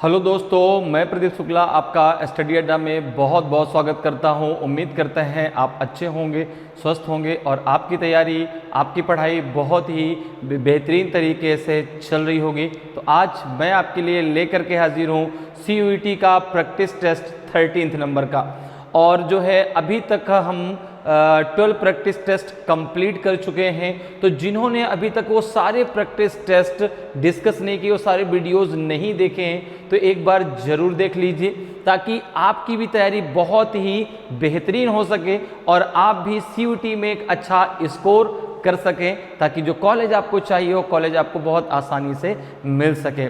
Hello दोस्तों, मैं प्रदीप शुक्ला आपका स्टडी अड्डा में बहुत बहुत स्वागत करता हूं। उम्मीद करते हैं आप अच्छे होंगे, स्वस्थ होंगे और आपकी तैयारी, आपकी पढ़ाई बहुत ही बेहतरीन तरीके से चल रही होगी। तो आज मैं आपके लिए लेकर के हाजिर हूं CUET का प्रैक्टिस टेस्ट 13 नंबर का। और जो है अभी तक हम 12 प्रैक्टिस टेस्ट कंप्लीट कर चुके हैं। तो जिन्होंने अभी तक वो सारे प्रैक्टिस टेस्ट डिस्कस नहीं किए, वो सारे वीडियोस नहीं देखे हैं, तो एक बार ज़रूर देख लीजिए ताकि आपकी भी तैयारी बहुत ही बेहतरीन हो सके और आप भी CUET में एक अच्छा स्कोर कर सकें, ताकि जो कॉलेज आपको चाहिए हो कॉलेज आपको बहुत आसानी से मिल सके।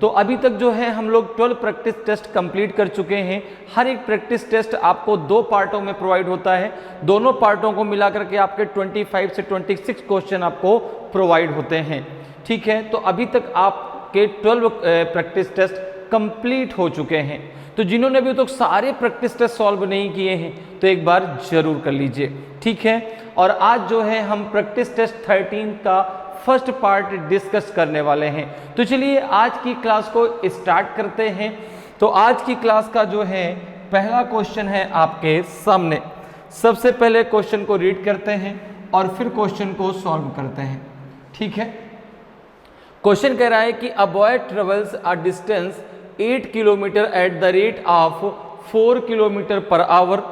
तो अभी तक जो है हम लोग 12 प्रैक्टिस टेस्ट कंप्लीट कर चुके हैं। हर एक प्रैक्टिस टेस्ट आपको 2 पार्टों में प्रोवाइड होता है। दोनों पार्टों को मिलाकर के आपके 25 से 26 क्वेश्चन आपको प्रोवाइड होते हैं। ठीक है, तो अभी तक आपके 12 प्रैक्टिस टेस्ट कंप्लीट हो चुके हैं। तो जिन्होंने अभी तक सारे प्रैक्टिस टेस्ट सॉल्व नहीं किए हैं तो एक बार जरूर कर लीजिए। ठीक है, और आज जो है हम प्रैक्टिस टेस्ट 13 का फर्स्ट पार्ट डिस्कस करने वाले हैं। तो चलिए आज की क्लास को स्टार्ट करते हैं। तो आज की क्लास का जो है पहला क्वेश्चन है आपके सामने। सबसे पहले क्वेश्चन को रीड करते हैं और फिर क्वेश्चन को सॉल्व करते हैं। ठीक है, क्वेश्चन कह रहा है कि a boy travels a distance 8 kilometre at the rate of 4 kilometre per hour,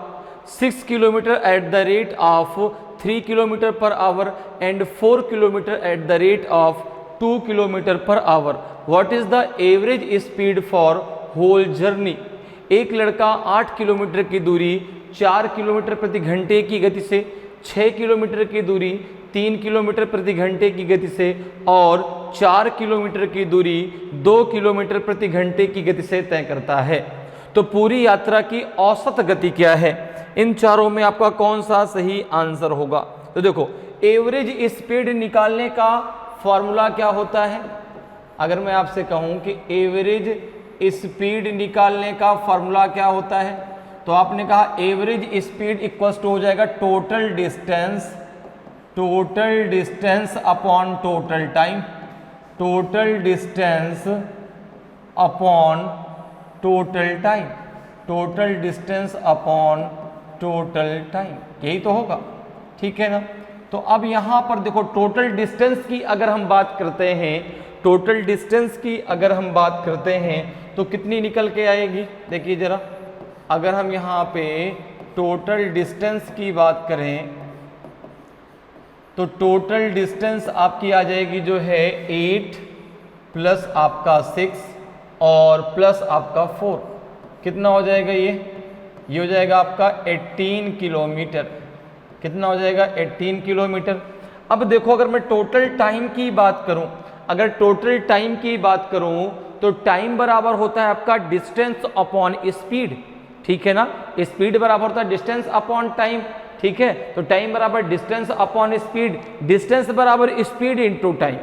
6 kilometre at the rate of 3 kilometre per hour and 4 kilometre at the rate of 2 kilometre per hour. What is the average speed for whole journey. एक लड़का 8 kilometre की दूरी 4 kilometre प्रति घंटे की गति से, 6 kilometre की दूरी 3 किलोमीटर प्रति घंटे की गति से और 4 किलोमीटर की दूरी 2 किलोमीटर प्रति घंटे की गति से तय करता है। तो पूरी यात्रा की औसत गति क्या है? इन चारों में आपका कौन सा सही आंसर होगा? तो देखो, एवरेज स्पीड निकालने का फॉर्मूला क्या होता है? अगर मैं आपसे कहूं कि एवरेज स्पीड निकालने का फॉर्मूला क्या होता है, तो आपने कहा एवरेज स्पीड इक्वल्स टू हो जाएगा total distance upon total time, total distance upon total time, total distance upon total time, यही तो होगा। ठीक है ना। तो अब यहां पर देखो, टोटल डिस्टेंस की अगर हम बात करते हैं, टोटल डिस्टेंस की अगर हम बात करते हैं तो कितनी निकल के आएगी? देखिए जरा, अगर हम यहां पे टोटल डिस्टेंस की बात करें तो टोटल डिस्टेंस आपकी आ जाएगी जो है 8 प्लस आपका 6 और प्लस आपका 4। कितना हो जाएगा ये हो जाएगा आपका 18 किलोमीटर। कितना हो जाएगा? 18 किलोमीटर। अब देखो, अगर मैं टोटल टाइम की बात करूं, अगर टोटल टाइम की बात करूं तो टाइम बराबर होता है आपका डिस्टेंस अपॉन स्पीड। ठीक है ना, स्पीड बराबर होता है डिस्टेंस अपॉन टाइम। ठीक है, तो टाइम बराबर डिस्टेंस अपॉन स्पीड, डिस्टेंस बराबर स्पीड इनटू टाइम।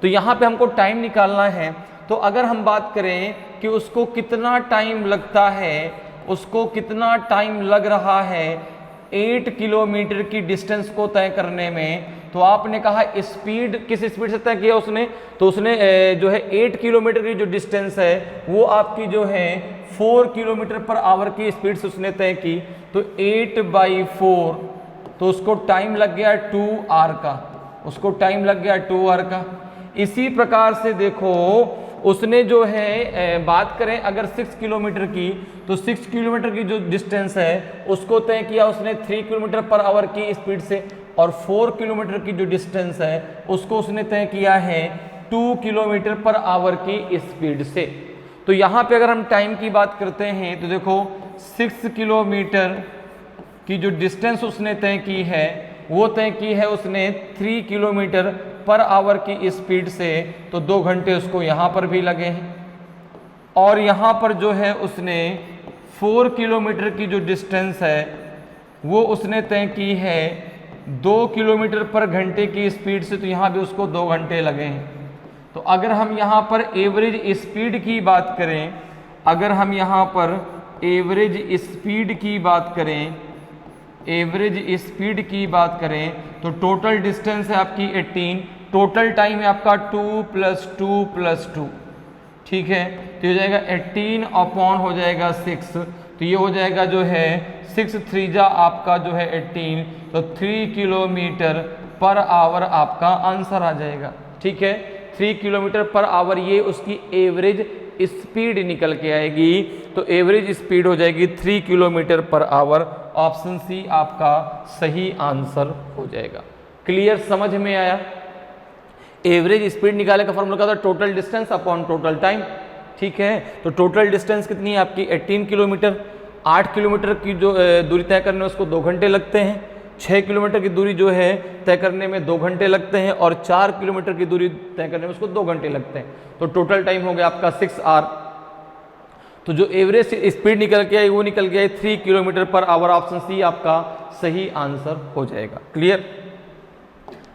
तो यहाँ पे हमको टाइम निकालना है। तो अगर हम बात करें कि उसको कितना टाइम लगता है, उसको कितना टाइम लग रहा है 8 किलोमीटर की डिस्टेंस को तय करने में, तो आपने कहा स्पीड किस स्पीड से तय किया उसने, तो उसने जो है 8 किलोमीटर की जो डिस्टेंस है वो आपकी जो है 4 किलोमीटर पर आवर की स्पीड से उसने तय की। तो 8/4, तो उसको टाइम लग गया 2 आवर का, उसको टाइम लग गया 2 आवर का। इसी प्रकार से देखो, उसने जो है बात करें अगर 6 किलोमीटर की, तो 6 किलोमीटर की जो डिस्टेंस है उसको तय किया उसने 3 किलोमीटर पर आवर की स्पीड से, और 4 किलोमीटर की जो डिस्टेंस है उसको उसने तय किया है 2 किलोमीटर पर आवर की स्पीड से। तो यहाँ पे अगर हम टाइम की बात करते हैं तो देखो, 6 किलोमीटर की जो डिस्टेंस उसने तय की है वो तय की है उसने 3 किलोमीटर पर आवर की स्पीड से, तो 2 घंटे उसको यहाँ पर भी लगे हैं। और यहाँ पर जो है उसने 4 किलोमीटर की जो डिस्टेंस है वो उसने तय की है 2 किलोमीटर पर घंटे की स्पीड से, तो यहाँ भी उसको 2 घंटे लगे हैं। तो अगर हम यहाँ पर एवरेज स्पीड की बात करें, अगर हम यहाँ पर एवरेज स्पीड की बात करें, एवरेज स्पीड की बात करें तो टोटल डिस्टेंस है आपकी 18, टोटल टाइम है आपका 2 + 2 + 2। ठीक है। तो ये हो जाएगा 18 अपॉन हो जाएगा 6, तो ये हो जाएगा जो है 6 3 जा आपका जो है 18, तो 3 किलोमीटर पर आवर आपका आंसर आ जाएगा। ठीक है, 3 किलोमीटर पर आवर ये उसकी एवरेज स्पीड निकल के आएगी, तो एवरेज स्पीड हो जाएगी 3 kilometre per hour. Option C आपका सही आंसर हो जाएगा। क्लियर, समझ में आया? एवरेज स्पीड निकालने का फॉर्मूला क्या था? Total distance upon total time. ठीक है, तो टोटल डिस्टेंस कितनी है आपकी? 18 किलोमीटर। 8 किलोमीटर की जो दूरी तय करने में उसको 2 घंटे लगते हैं, 6 किलोमीटर की दूरी जो है तय करने में 2 घंटे लगते हैं, और 4 किलोमीटर की दूरी तय करने में उसको 2 घंटे लगते हैं। तो टोटल टाइम हो गया आपका 6 आवर। तो जो एवरेज स्पीड निकल के आई वो निकल के आई 3 kilometre per hour. Option C आपका सही आंसर हो जाएगा। क्लियर?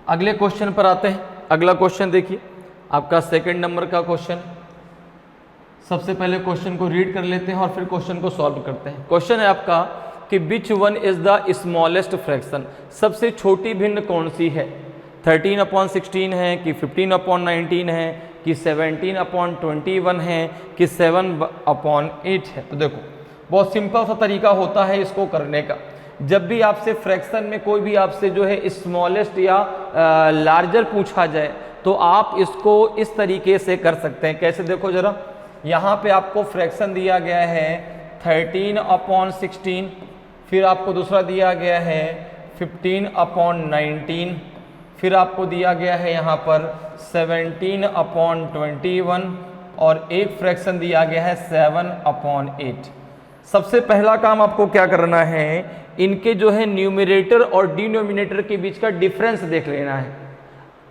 अगले क्वेश्चन पर आते हैं। अगला क्वेश्चन देखिए, आपका सेकंड नंबर का क्वेश्चन। सबसे पहले क्वेश्चन को रीड कर लेते हैं और फिर क्वेश्चन को सॉल्व करते हैं। क्वेश्चन है आपका कि which one is the smallest fraction, सबसे छोटी भिन्न कौन सी है? 13/16 है कि 15/19 है कि 17/21 है कि 7/8 है? तो देखो, बहुत सिंपल सा तरीका होता है इसको करने का। जब भी आपसे फ्रैक्शन में कोई भी आपसे जो है स्मॉलेस्ट या लार्जर पूछा जाए तो आप इसको इस तरीके से कर सकते हैं। कैसे? देखो जरा, यहाँ पे आपको फ्रैक्शन दिया गया है 13/16, फिर आपको दूसरा दिया गया है 15/19, फिर आपको दिया गया है यहाँ पर 17/21 और एक फ्रैक्शन दिया गया है 7/8। सबसे पहला काम आपको क्या करना है, इनके जो है न्यूमरेटर और डिनोमिनेटर के बीच का डिफरेंस देख लेना है।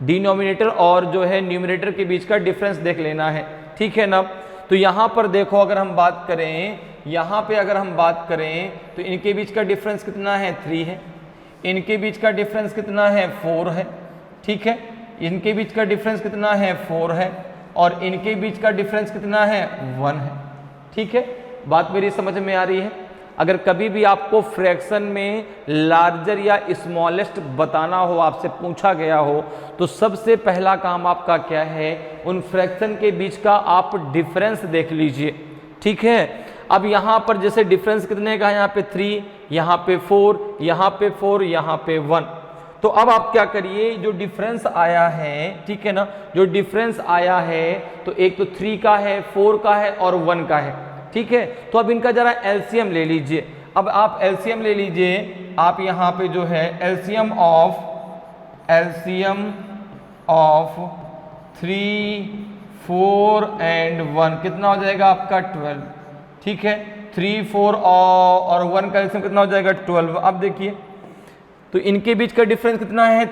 डिनोमिनेटर और जो है न्यूमरेटर के बीच का डिफरेंस देख लेना है। ठीक है ना? तो यहाँ पर देखो, अगर हम बात करें, यहाँ पे अगर हम बात करें तो इनके बीच का डिफरेंस कितना है? 3 है। इनके बीच का डिफरेंस कितना है? 4 है। ठीक है, इनके बीच का डिफरेंस कितना है? 4 है। और इनके बीच का डिफरेंस कितना है? 1 है। ठीक है, बात मेरी समझ में आ रही है? अगर कभी भी आपको फ्रैक्शन में लार्जर या स्मॉलेस्ट बताना हो, आपसे पूछा गया हो, तो सबसे पहला काम आपका क्या है, उन फ्रैक्शन के बीच का आप डिफरेंस देख लीजिए। ठीक है, अब यहाँ पर जैसे डिफरेंस कितने का है? यहाँ पे 3, यहाँ पे 4, यहाँ पे 4, यहाँ पे 1। तो अब आप क्या करिए, जो डिफरेंस आया है, ठीक है ना, जो डिफरेंस आया है तो एक तो 3 का है, 4 का है और 1 का है। ठीक है, तो अब इनका जरा एलसीएम ले लीजिए। अब आप एलसीएम ले लीजिए, आप यहाँ पे जो है एलसीएम ऑफ 3, 4 एंड 1 कितना हो जाएगा आपका? 12। ठीक है, 3, 4 और 1 का एलसीएम कितना हो जाएगा? 12। अब देखिए, तो इनके बीच का डिफरेंस कितना है?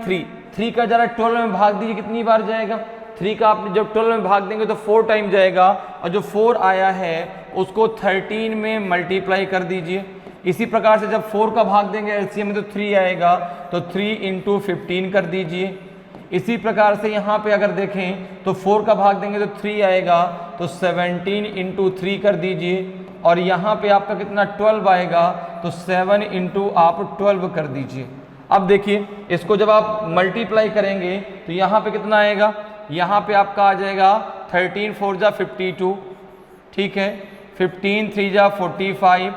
3 का जरा 12 में भाग दीजिए, कितनी बार जाएगा? 3 का आप जब 12 में भाग देंगे तो 4 टाइम जाएगा, और जो 4 आया है उसको 13 में मल्टीप्लाई कर दीजिए। इसी प्रकार से जब 4 का भाग देंगे एलसीएम में तो 3 आएगा, तो 3 × 15 कर दीजिए। इसी प्रकार से यहाँ पे अगर देखें तो 4 का भाग देंगे तो 3 आएगा, तो 17 × 3 कर दीजिए। और यहाँ पे आपका कितना? 12 आएगा, तो 7 × आप 12 कर दीजिए। अब देखिए, इसको जब आप मल्टीप्लाई करेंगे तो यहाँ पे कितना आएगा? यहाँ पे आपका आ जाएगा 13 4 जा 52। ठीक है, 15 3 जा 45,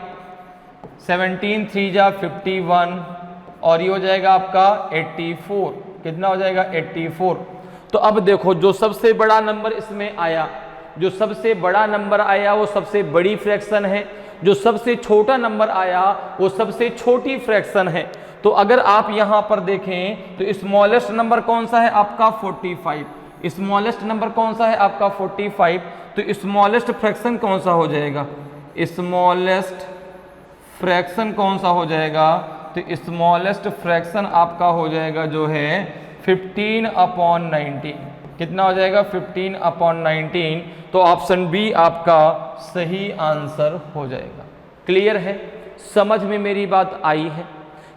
17 3 जा 51, और ये हो जाएगा आपका 84। कितना हो जाएगा? 84। तो अब देखो, जो सबसे बड़ा नंबर इसमें आया, जो सबसे बड़ा नंबर आया वो सबसे बड़ी फ्रैक्शन है, जो सबसे छोटा नंबर आया वो सबसे छोटी फ्रैक्शन है। तो अगर आप यहाँ पर देखें तो स्मॉलेस्ट नंबर कौन सा है आपका? 45। स्मॉलेस्ट नंबर कौन सा है आपका? 45। तो स्मॉलेस्ट फ्रैक्शन कौन सा हो जाएगा? स्मॉलेस्ट फ्रैक्शन कौन सा हो जाएगा? तो स्मॉलेस्ट फ्रैक्शन आपका हो जाएगा जो है 15/19। कितना हो जाएगा? 15/19। तो ऑप्शन बी आपका सही आंसर हो जाएगा। क्लियर है? समझ में मेरी बात आई है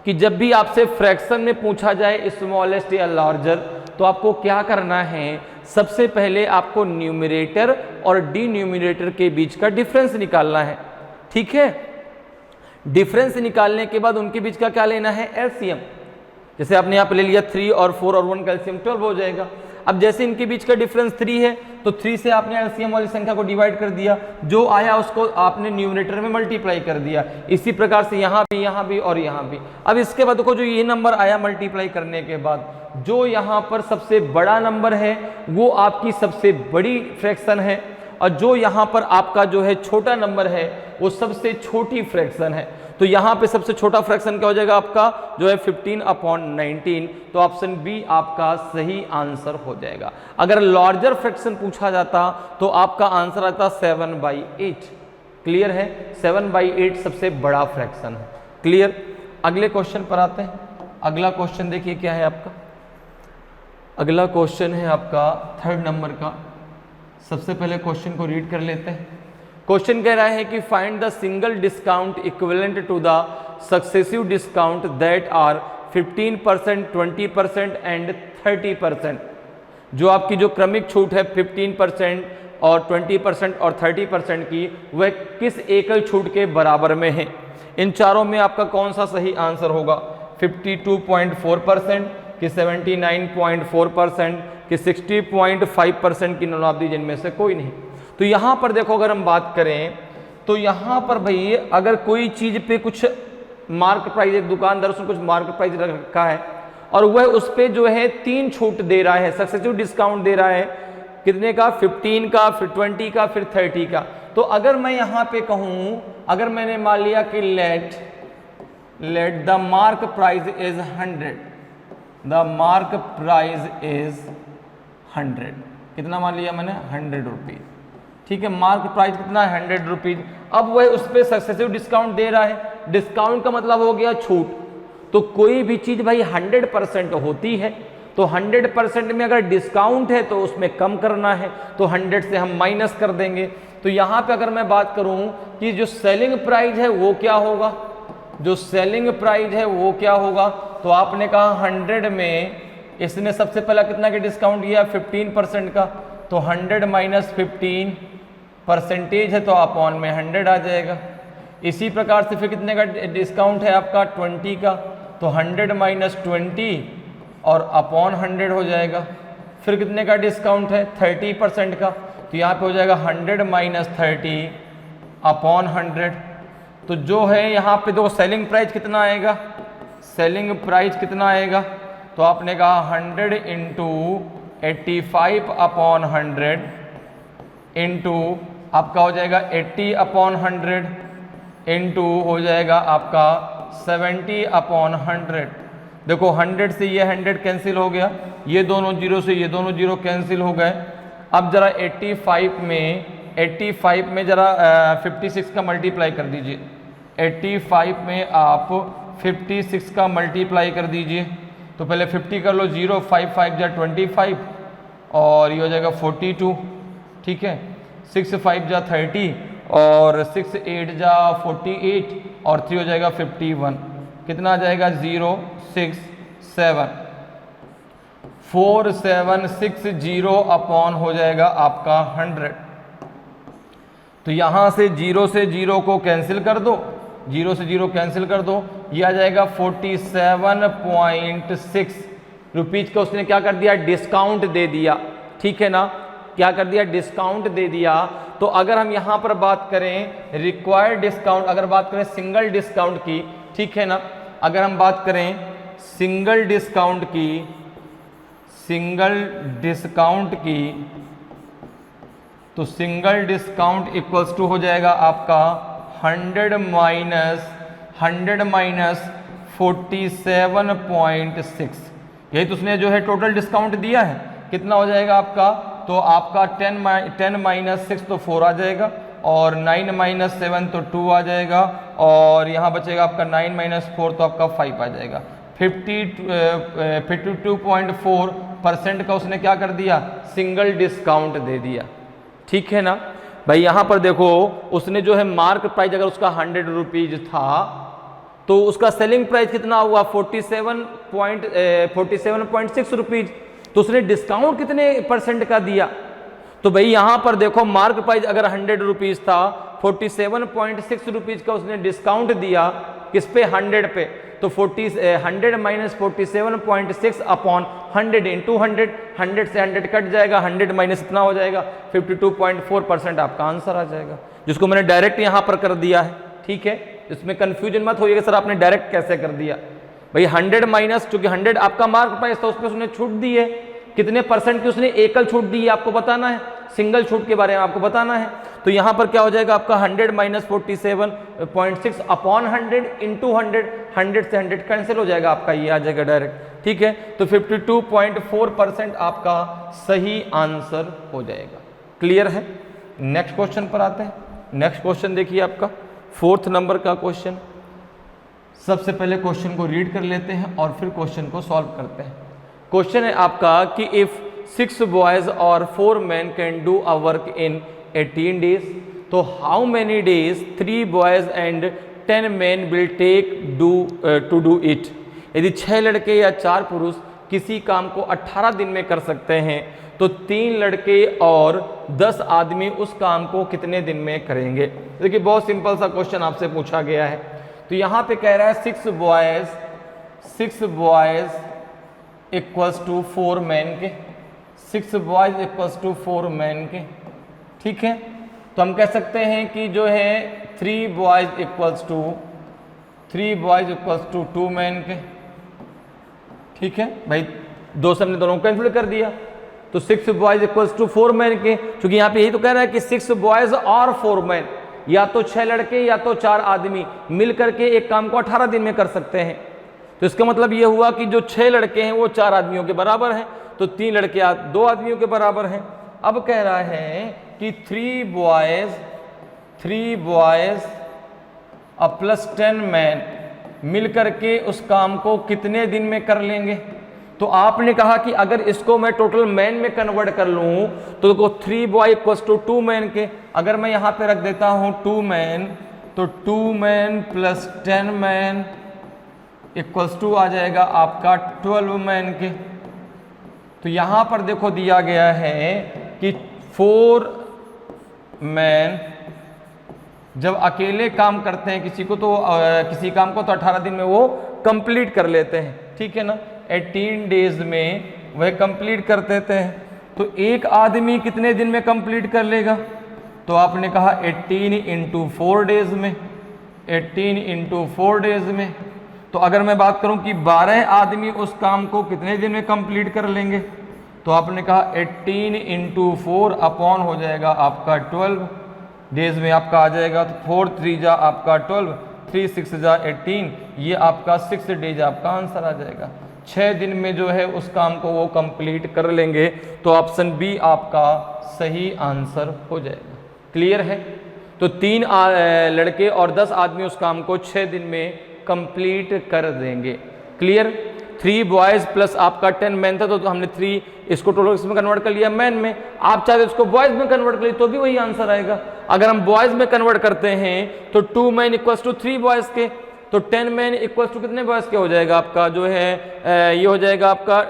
कि जब भी आपसे फ्रैक्शन में पूछा जाए स्मॉलेस्ट या लार्जर, तो आपको क्या करना है? सबसे पहले आपको न्यूमरेटर और डिन्यूमरेटर के बीच का डिफरेंस निकालना है। ठीक है, डिफरेंस निकालने के बाद उनके बीच का क्या लेना है? एलसीएम। जैसे आपने यहाँ पे ले लिया 3 और 4 और 1 का एलसीएम 12 हो जाएगा। अब जैसे इनके बीच का डिफरेंस 3 है तो 3 से आपने एलसीएम वाली संख्या को डिवाइड कर दिया, जो आया उसको आपने न्यूमरेटर में मल्टीप्लाई कर दिया। इसी प्रकार से यहाँ भी और यहाँ भी। अब इसके बाद देखो जो ये नंबर आया मल्टीप्लाई करने के बाद, जो यहाँ पर सबसे बड़ा नंबर है वो आपकी सबसे बड़ी फ्रैक्शन है, और जो यहाँ पर आपका जो है छोटा नंबर है वो सबसे छोटी फ्रैक्शन है। तो यहाँ पे सबसे छोटा फ्रैक्शन क्या हो जाएगा आपका जो है 15/19। तो ऑप्शन बी आपका सही आंसर हो जाएगा। अगर लार्जर फ्रैक्शन पूछा जाता तो आपका आंसर आता 7/8। क्लियर है, 7/8 सबसे बड़ा फ्रैक्शन है। क्लियर। अगले क्वेश्चन पर आते हैं। अगला क्वेश्चन देखिए क्या है आपका। अगला क्वेश्चन है आपका 3rd नंबर का। सबसे पहले क्वेश्चन को रीड कर लेते हैं। क्वेश्चन कह रहा है कि find the single discount equivalent to the successive discount that are 15%, 20% and 30%। जो आपकी जो क्रमिक छूट है 15% और 20% और 30% की, वह किस एकल छूट के बराबर में है। इन चारों में आपका कौन सा सही आंसर होगा। 52.4% कि 79.4% कि 60.5% की नॉन ऑफ दी, जिनमें से कोई नहीं। तो यहाँ पर देखो अगर हम बात करें तो यहाँ पर भाई अगर कोई चीज़ पे कुछ मार्क प्राइस, एक दुकानदार उसने कुछ मार्क प्राइस रखा है और वह उस पर जो है 3 छूट दे रहा है, सक्सेसिव डिस्काउंट दे रहा है। कितने का, 15 का, फिर 20 का, फिर 30 का। तो अगर मैं यहाँ पे कहूँ, अगर मैंने मान लिया कि let the mark price is 100, the mark price is 100, कितना मान लिया मैंने, 100 रुपीज। ठीक है, मार्क प्राइस कितना है, 100 रुपीज। अब वह उस पर सक्सेसिव डिस्काउंट दे रहा है। डिस्काउंट का मतलब हो गया छूट। तो कोई भी चीज भाई 100% होती है, तो 100% में अगर डिस्काउंट है तो उसमें कम करना है, तो 100 से हम माइनस कर देंगे। तो यहाँ पे अगर मैं बात करूँ कि जो सेलिंग प्राइस है वो क्या होगा, जो सेलिंग प्राइस है वो क्या होगा, तो आपने कहा 100 में इसने सबसे पहला कितना का डिस्काउंट किया, 15% का। तो 100 माइनस 15 परसेंटेज है तो अपॉन में 100 आ जाएगा। इसी प्रकार से फिर कितने का डिस्काउंट है आपका, 20 का। तो 100 माइनस 20 और अपॉन 100 हो जाएगा। फिर कितने का डिस्काउंट है, 30% का। तो यहाँ पे हो जाएगा 100 माइनस 30 अपॉन 100। तो जो है यहाँ पे तो सेलिंग प्राइस कितना आएगा, सेलिंग प्राइस कितना आएगा, तो आपने कहा 100 इंटू 85 अपॉन 100 इंटू आपका हो जाएगा 80 अपॉन 100 इंटू हो जाएगा आपका 70 अपॉन 100। देखो 100 से ये 100 कैंसिल हो गया, ये दोनों जीरो से ये दोनों जीरो कैंसिल हो गए। अब जरा 85 में जरा 56 का मल्टीप्लाई कर दीजिए। 85 में आप 56 का मल्टीप्लाई कर दीजिए। तो पहले 50 कर लो, 0 5 5 जा 25 और ये हो जाएगा 42। ठीक है, 6 5 जा 30 और 6 8 जा 48 और 3 हो जाएगा 51। कितना आ जाएगा, 0 6 7 4760 अपॉन हो जाएगा आपका 100। तो यहाँ से 0 से 0 को कैंसिल कर दो, 0 से 0 कैंसिल कर दो, ये आ जाएगा 47.6 रुपीज का उसने क्या कर दिया, डिस्काउंट दे दिया। ठीक है ना, क्या कर दिया, डिस्काउंट दे दिया। तो अगर हम यहाँ पर बात करें रिक्वायर्ड डिस्काउंट, अगर बात करें सिंगल डिस्काउंट की, ठीक है ना, अगर हम बात करें सिंगल डिस्काउंट की, तो सिंगल डिस्काउंट इक्वल्स टू हो जाएगा आपका 100 माइनस 47.6। यही तो उसने जो है टोटल डिस्काउंट दिया है। कितना हो जाएगा आपका, तो आपका 10 माइनस 6 तो 4 आ जाएगा और 9 माइनस 7 तो 2 आ जाएगा और यहाँ बचेगा आपका 9 माइनस 4 तो आपका 5 आ जाएगा। 52.4% का उसने क्या कर दिया, सिंगल डिस्काउंट दे दिया। ठीक है ना भाई, यहाँ पर देखो उसने जो है मार्क प्राइस अगर उसका 100 रुपीज था तो उसका सेलिंग प्राइस कितना हुआ 47.6 रुपीज। तो उसने डिस्काउंट कितने परसेंट का दिया, तो भाई यहाँ पर देखो मार्क प्राइस अगर 100 रुपीज था, 47.6 रुपीज का उसने डिस्काउंट दिया किस पे, 100 पे। तो 100 माइनस 47.6 अपॉन 100 इंटू 100 से 100 कट जाएगा, 100 माइनस इतना हो जाएगा, 52.4% आपका आंसर आ जाएगा, जिसको मैंने डायरेक्ट यहाँ पर कर दिया है। ठीक है, इसमें कंफ्यूजन मत होइएगा सर आपने डायरेक्ट कैसे कर दिया। भाई 100 माइनस, चूंकि 100 आपका मार्क प्राइस था, उसमें उसने छूट दी है, कितने परसेंट की उसने एकल छूट दी है आपको बताना है, सिंगल छूट के बारे में आपको बताना है। तो यहाँ पर क्या हो जाएगा आपका 100 माइनस 47.6 अपॉन 100 इंटू 100 से 100 कैंसिल हो जाएगा, आपका ये आ जाएगा डायरेक्ट। ठीक है, तो 52.4% आपका सही आंसर हो जाएगा। क्लियर है? नेक्स्ट क्वेश्चन पर आते हैं। नेक्स्ट क्वेश्चन देखिए आपका 4th नंबर का क्वेश्चन। सबसे पहले क्वेश्चन को रीड कर लेते हैं और फिर क्वेश्चन को सॉल्व करते हैं। क्वेश्चन है आपका कि इफ 6 बॉयज और 4 man can do a work in 18 days, तो how many days 3 boys and 10 man will take to do it. यदि 6 लड़के या 4 पुरुष किसी काम को 18 दिन में कर सकते हैं, तो 3 लड़के और 10 आदमी उस काम को कितने दिन में करेंगे। देखिए बहुत सिंपल सा क्वेश्चन आपसे पूछा गया है। तो यहाँ पे कह रहा है 6 बॉयज इक्वल्स टू 4 मैन के, 6 बॉयज इक्वल्स टू 4 मैन के। ठीक है, तो हम कह सकते हैं कि जो है 3 बॉयज इक्वल्स टू 2 मैन के। ठीक है भाई, दो से हमने दोनों को कैंसिल कर दिया, तो 6 बॉयज इक्वल्स टू 4 मैन के, क्योंकि यहाँ पे यही तो कह रहा है कि 6 बॉयज और 4 मैन, या तो 6 लड़के या तो 4 आदमी मिल करके एक काम को 18 दिन में कर सकते हैं। तो इसका मतलब ये हुआ कि जो 6 लड़के हैं वो 4 आदमियों के बराबर हैं, तो 3 लड़के 2 आदमियों के बराबर हैं। अब कह रहा है कि 3 बॉयज प्लस 10 मैन मिल करके उस काम को कितने दिन में कर लेंगे। तो आपने कहा कि अगर इसको मैं टोटल मैन में कन्वर्ट कर लूं तो 3 बॉय इक्वल्स टू 2 मैन के। अगर मैं यहां पे रख देता हूं 2 मैन, तो 2 man plus 10 man equals to आ जाएगा आपका 12 मैन के। तो यहां पर देखो दिया गया है कि 4 मैन जब अकेले काम करते हैं किसी काम को तो 18 दिन में वो कंप्लीट कर लेते हैं। ठीक है ना, 18 डेज में वह कंप्लीट कर देते हैं। तो एक आदमी कितने दिन में कंप्लीट कर लेगा, तो आपने कहा 18 इंटू 4 डेज में, 18 इंटू 4 डेज में। तो अगर मैं बात करूं कि 12 आदमी उस काम को कितने दिन में कंप्लीट कर लेंगे, तो आपने कहा 18 इंटू 4 अपॉन हो जाएगा आपका 12 डेज में आपका आ जाएगा। तो 4 3 जा आपका 12, 3 6 जा 18, ये आपका 6 डेज आपका आंसर आ जाएगा। 6 दिन में जो है उस काम को वो कंप्लीट कर लेंगे, तो ऑप्शन बी आपका सही आंसर हो जाएगा। क्लियर है? तो 3 लड़के और 10 आदमी उस काम को 6 दिन में कंप्लीट कर देंगे। क्लियर? 3 बॉयज प्लस आपका 10 मैन था, तो हमने 3 इसको टोटल इसमें कन्वर्ट कर लिया मैन में। आप चाहे इसको बॉयज में कन्वर्ट कर लिए तो भी वही आंसर आएगा। अगर हम बॉयज में कन्वर्ट करते हैं तो 2 मैन इक्वल्स टू 3 बॉयज के, तो 10 मैन इक्वल्स टू कितने बॉयज के हो जाएगा आपका जो है ये हो जाएगा आपका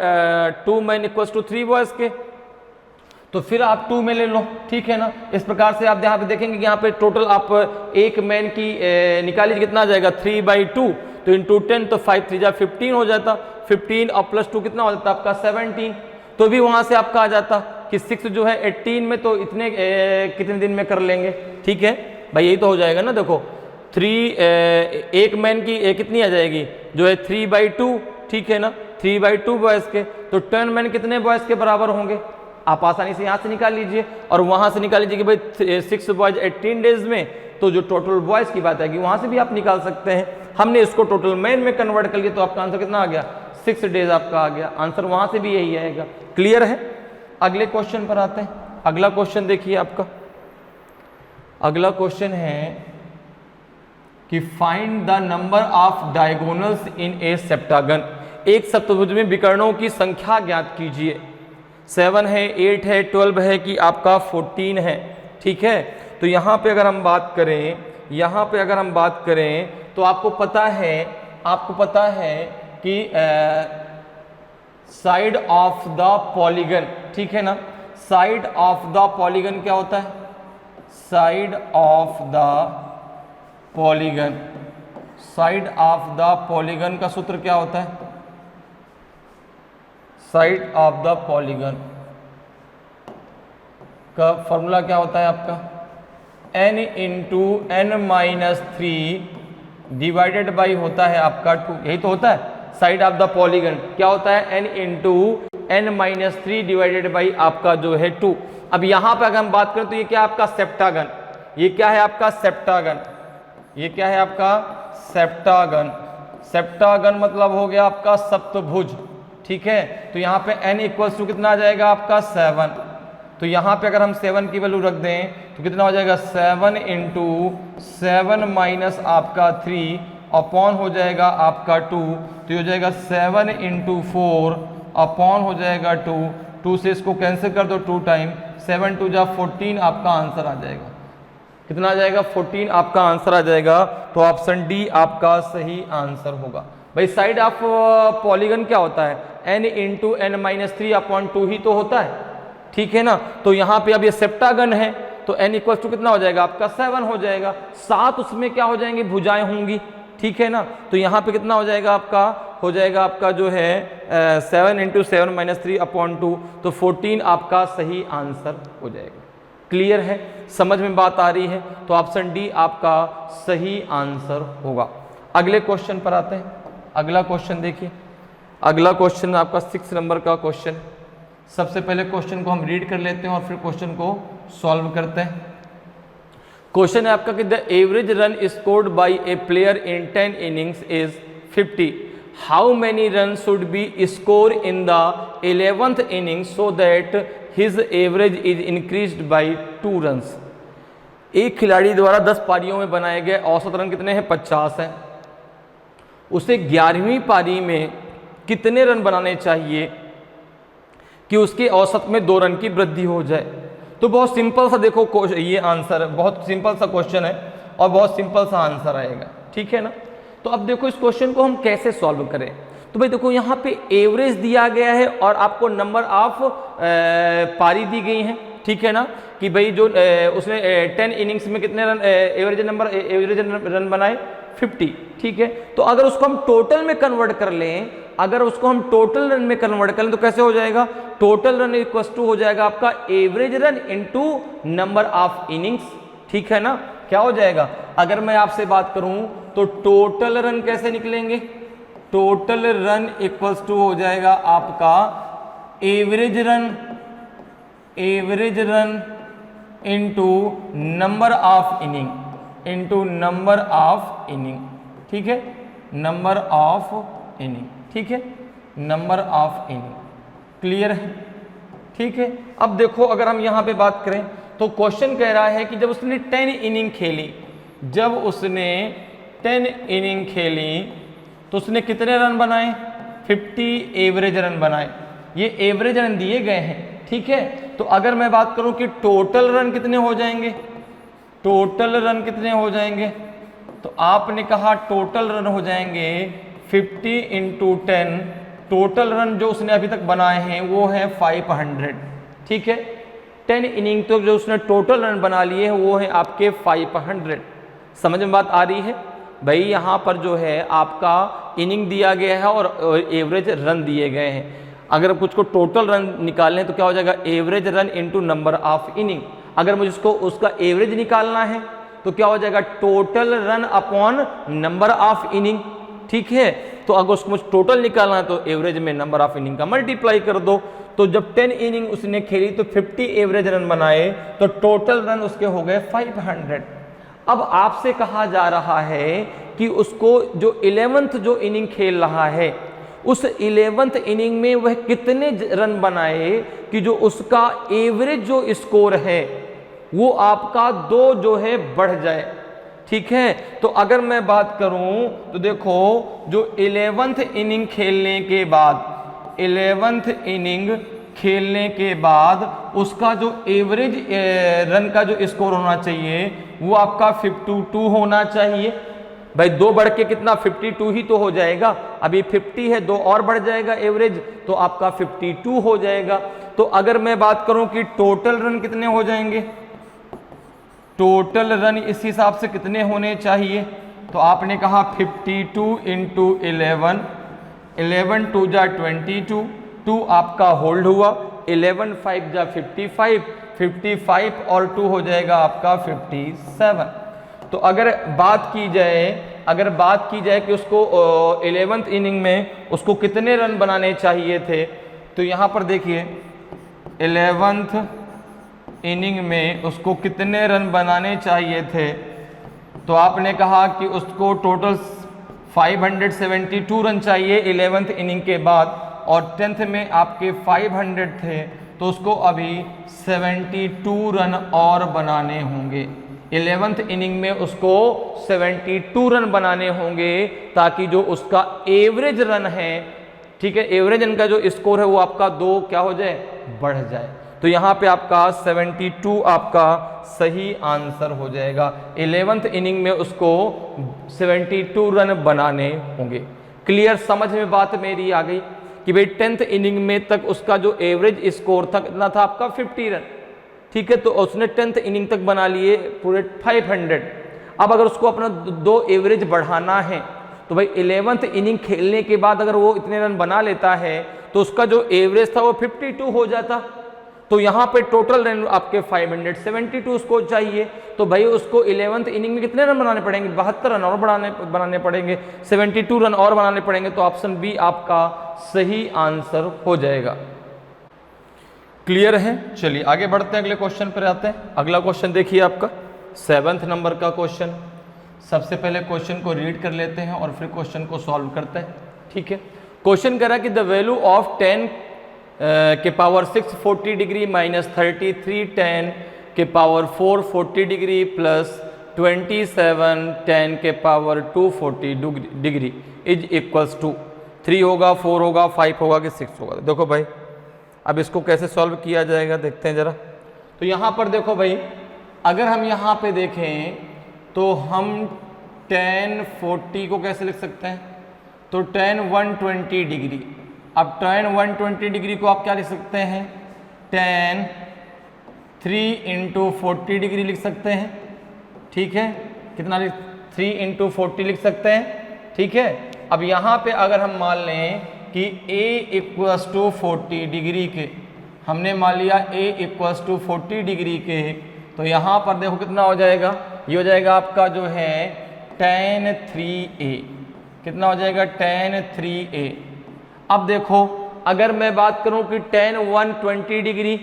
2 मैन इक्वल्स टू 3 बॉयज के। तो फिर आप 2 में ले लो। ठीक है ना, इस प्रकार से आप यहाँ पे देखेंगे कि यहाँ पे टोटल आप एक मैन की निकालिए कितना आ जाएगा 3/2, तो इंटू 10, तो 5 3 जा 15 हो जाता, 15 और प्लस 2 कितना हो जाता आपका 17। तो भी वहां से आपका आ जाता कि 6 जो है 18 में तो इतने कितने दिन में कर लेंगे। ठीक है भाई, यही तो हो जाएगा ना। देखो 3 एक मैन की कितनी आ जाएगी जो है 3/2। ठीक है ना, 3/2 बॉयज के, तो 10 मैन कितने बॉयज के बराबर होंगे, आप आसानी से यहाँ से निकाल लीजिए और वहां से निकाल लीजिए कि भाई 6 बॉयज 18 डेज में, तो जो टोटल बॉयज की बात है कि वहां से भी आप निकाल सकते हैं। हमने इसको टोटल मैन में कन्वर्ट कर लिया, तो आपका आंसर कितना आ गया 6 डेज आपका आ गया। आंसर वहां से भी यही आएगा। क्लियर है? अगले क्वेश्चन पर आते हैं। अगला क्वेश्चन देखिए आपका, अगला क्वेश्चन है कि find the number of diagonals in A septagon. एक सप्तभुज में विकर्णों की संख्या ज्ञात कीजिए। 7 है, 8 है, 12 है कि आपका 14 है। ठीक है, तो यहाँ पे अगर हम बात करें, तो आपको पता है कि साइड ऑफ द पॉलीगन, ठीक है ना, साइड ऑफ द पॉलीगन क्या होता है, side of the polygon side of the polygon का सूत्र क्या होता है? साइड ऑफ द पॉलीगन का फॉर्मूला क्या होता है आपका? n into N minus three divided by होता है आपका 2, यही तो होता है साइड ऑफ द पॉलीगन। क्या होता है? n into N minus three divided by आपका जो है 2। अब यहां पर अगर हम बात करें तो ये क्या है आपका? सेप्टागन। ये क्या है आपका? सेप्टागन। ये क्या है आपका? सेप्टागन। सेप्टागन मतलब हो गया आपका सप्तभुज, ठीक है। तो यहाँ पे n इक्वल्स टू कितना आ जाएगा आपका? 7। तो यहाँ पे अगर हम 7 की वैल्यू रख दें तो कितना हो जाएगा? 7 इंटू 7 माइनस आपका 3 अपॉन हो जाएगा आपका 2। तो ये हो जाएगा 7 इंटू 4 अपॉन हो जाएगा 2। 2 से इसको कैंसिल कर दो 2 टाइम, 7 टू जा 14 आपका आंसर आ जाएगा। कितना आ जाएगा? 14 आपका आंसर आ जाएगा। तो ऑप्शन डी आपका सही आंसर होगा। भाई साइड ऑफ पॉलीगन क्या होता है? n into N minus three upon 2 ही तो होता है, ठीक है ना। तो यहाँ पे अब ये सेप्टागन है तो n इक्वल टू कितना हो जाएगा आपका? 7 हो जाएगा। 7 उसमें क्या हो जाएंगे? भुजाएं होंगी, ठीक है ना। तो यहाँ पे कितना हो जाएगा आपका? हो जाएगा आपका जो है 7 इंटू 7 माइनस थ्री अपॉन 2, तो 14 आपका सही आंसर हो जाएगा। क्लियर है? समझ में बात आ रही है? तो ऑप्शन डी आपका सही आंसर होगा। अगले क्वेश्चन पर आते हैं। अगला क्वेश्चन देखिए, अगला क्वेश्चन आपका 6 नंबर का क्वेश्चन। सबसे पहले क्वेश्चन को हम रीड कर लेते हैं और फिर क्वेश्चन को सॉल्व करते हैं। क्वेश्चन है आपका कि the average run scored by A player in 10 innings is 50। How many run should be score in the 11th inning so that his average is increased by 2 runs. एक खिलाड़ी द्वारा 10 पारियों में बनाए गए औसत रन कितने हैं? 50 हैं। उसे 11वीं पारी में कितने रन बनाने चाहिए कि उसके औसत में 2 रन की वृद्धि हो जाए? तो बहुत सिंपल सा देखो ये आंसर, बहुत सिंपल सा क्वेश्चन है और बहुत सिंपल सा आंसर आएगा, ठीक है ना। तो अब देखो इस क्वेश्चन को हम कैसे सॉल्व करें। तो भाई देखो यहाँ पे एवरेज दिया गया है और आपको नंबर ऑफ पारी दी गई है, ठीक है ना, कि भाई जो उसने 10 इनिंग्स में कितने रन एवरेज रन बनाए? 50, ठीक है। तो अगर उसको हम टोटल में कन्वर्ट कर लें, अगर उसको हम टोटल रन में कन्वर्ट कर लें तो कैसे हो जाएगा? टोटल रन इक्वल टू हो जाएगा आपका average run into number of innings, ठीक है ना। क्या हो जाएगा? अगर मैं आपसे बात करूं तो टोटल रन कैसे निकलेंगे? टोटल रन इक्वल्स टू हो जाएगा आपका average run into number of inning, into number of inning, ठीक है, नंबर ऑफ इनिंग, ठीक है, नंबर ऑफ इनिंग। क्लियर है? ठीक है। अब देखो अगर हम यहां पे बात करें तो क्वेश्चन कह रहा है कि जब उसने 10 इनिंग खेली, जब उसने 10 इनिंग खेली तो उसने कितने रन बनाए? 50 एवरेज रन बनाए। ये एवरेज रन दिए गए हैं, ठीक है। तो अगर मैं बात करूं कि टोटल रन कितने हो जाएंगे, टोटल रन कितने हो जाएंगे, तो आपने कहा टोटल रन हो जाएंगे 50 इंटू 10। टोटल रन जो उसने अभी तक बनाए हैं वो है 500, ठीक है। 10 इनिंग तो जो उसने टोटल रन बना लिए हैं वो है आपके 500। समझ में बात आ रही है? भाई यहाँ पर जो है आपका इनिंग दिया गया है और एवरेज रन दिए गए हैं। अगर कुछ को टोटल रन निकालने तो क्या हो जाएगा? Average run into number of inning. अगर मुझे उसको उसका एवरेज निकालना है तो क्या हो जाएगा? Total run upon number of inning, ठीक है। तो अगर उसको मुझे टोटल निकालना है तो एवरेज में नंबर ऑफ इनिंग का मल्टीप्लाई कर दो। तो जब 10 इनिंग उसने खेली तो 50 एवरेज रन बनाए तो टोटल रन उसके हो गए 500। अब आपसे कहा जा रहा है कि उसको जो 11th जो इनिंग खेल रहा है उस 11th इनिंग में वह कितने रन बनाए कि जो उसका एवरेज जो स्कोर है वो आपका 2 जो है बढ़ जाए, ठीक है। तो अगर मैं बात करूं तो देखो जो 11th इनिंग खेलने के बाद, 11th इनिंग खेलने के बाद उसका जो एवरेज रन का जो स्कोर होना चाहिए वो आपका 52 होना चाहिए। भाई 2 बढ़ के कितना? 52 ही तो हो जाएगा। अभी 50 है, 2 और बढ़ जाएगा एवरेज तो आपका 52 हो जाएगा। तो अगर मैं बात करूं कि टोटल रन कितने हो जाएंगे, टोटल रन इस हिसाब से कितने होने चाहिए? तो आपने कहा 52 इंटू 11, 11 2 जा 22, 2 आपका होल्ड हुआ, 11 5 जा 55, 55 और 2 हो जाएगा आपका 57। तो अगर बात की जाए कि उसको 11th इनिंग में उसको कितने रन बनाने चाहिए थे, तो यहाँ पर देखिए 11th इनिंग में उसको कितने रन बनाने चाहिए थे, तो आपने कहा कि उसको टोटल 572 रन चाहिए 11th इनिंग के बाद, और 10th में आपके 500 थे, तो उसको अभी 72 रन और बनाने होंगे। 11th इनिंग में उसको 72 रन बनाने होंगे ताकि जो उसका एवरेज रन है, ठीक है, एवरेज रन का जो स्कोर है वो आपका 2 क्या हो जाए, बढ़ जाए। तो यहाँ पे आपका 72 आपका सही आंसर हो जाएगा। 11th इनिंग में उसको 72 रन बनाने होंगे। क्लियर, समझ में बात मेरी आ गई कि भाई 10th इनिंग में तक उसका जो एवरेज स्कोर था कितना था आपका 50 रन, ठीक है, तो उसने 10th इनिंग तक बना लिए पूरे 500। अब अगर उसको अपना 2 एवरेज बढ़ाना है तो भाई 11th इनिंग खेलने के बाद अगर वो इतने रन बना लेता है तो उसका जो एवरेज था वो 52 हो जाता। तो यहाँ पे टोटल रन आपके 572 उसको चाहिए, तो भाई उसको 11th इनिंग में कितने रन बनाने पड़ेंगे, 72 रन और बनाने पड़ेंगे, 72 रन और बनाने पड़ेंगे। तो ऑप्शन बी आपका सही आंसर हो जाएगा। क्लियर है, चलिए आगे बढ़ते हैं, अगले क्वेश्चन पर आते हैं। अगला क्वेश्चन देखिए आपका 7th नंबर का क्वेश्चन। सबसे पहले क्वेश्चन को रीड कर लेते हैं और फिर क्वेश्चन को सॉल्व करते हैं, ठीक है। क्वेश्चन कह रहा है कि द वैल्यू ऑफ 10 के पावर 6 40 डिग्री माइनस 33 10 के पावर 4 40 डिग्री प्लस 27 10 के power 2 40 degree is equals to 3 होगा, 4 होगा, 5 होगा कि 6 होगा। देखो भाई अब इसको कैसे सॉल्व किया जाएगा देखते हैं ज़रा। तो यहाँ पर देखो भाई, अगर हम यहाँ पे देखें तो हम 10 40 को कैसे लिख सकते हैं, तो 10 120 डिग्री। अब 10 120 डिग्री को आप क्या लिख सकते हैं, 10 3 इंटू 40 डिग्री लिख सकते हैं, ठीक है, कितना 3 इंटू 40 लिख सकते हैं, ठीक है। अब यहाँ पे अगर हम मान लें कि a इक्वल्स टू 40 डिग्री के, हमने मान लिया a इक्वल्स टू 40 डिग्री के, तो यहाँ पर देखो कितना हो जाएगा, ये हो जाएगा आपका जो है tan 3a, कितना हो जाएगा tan 3a। अब देखो अगर मैं बात करूं कि tan 120 डिग्री,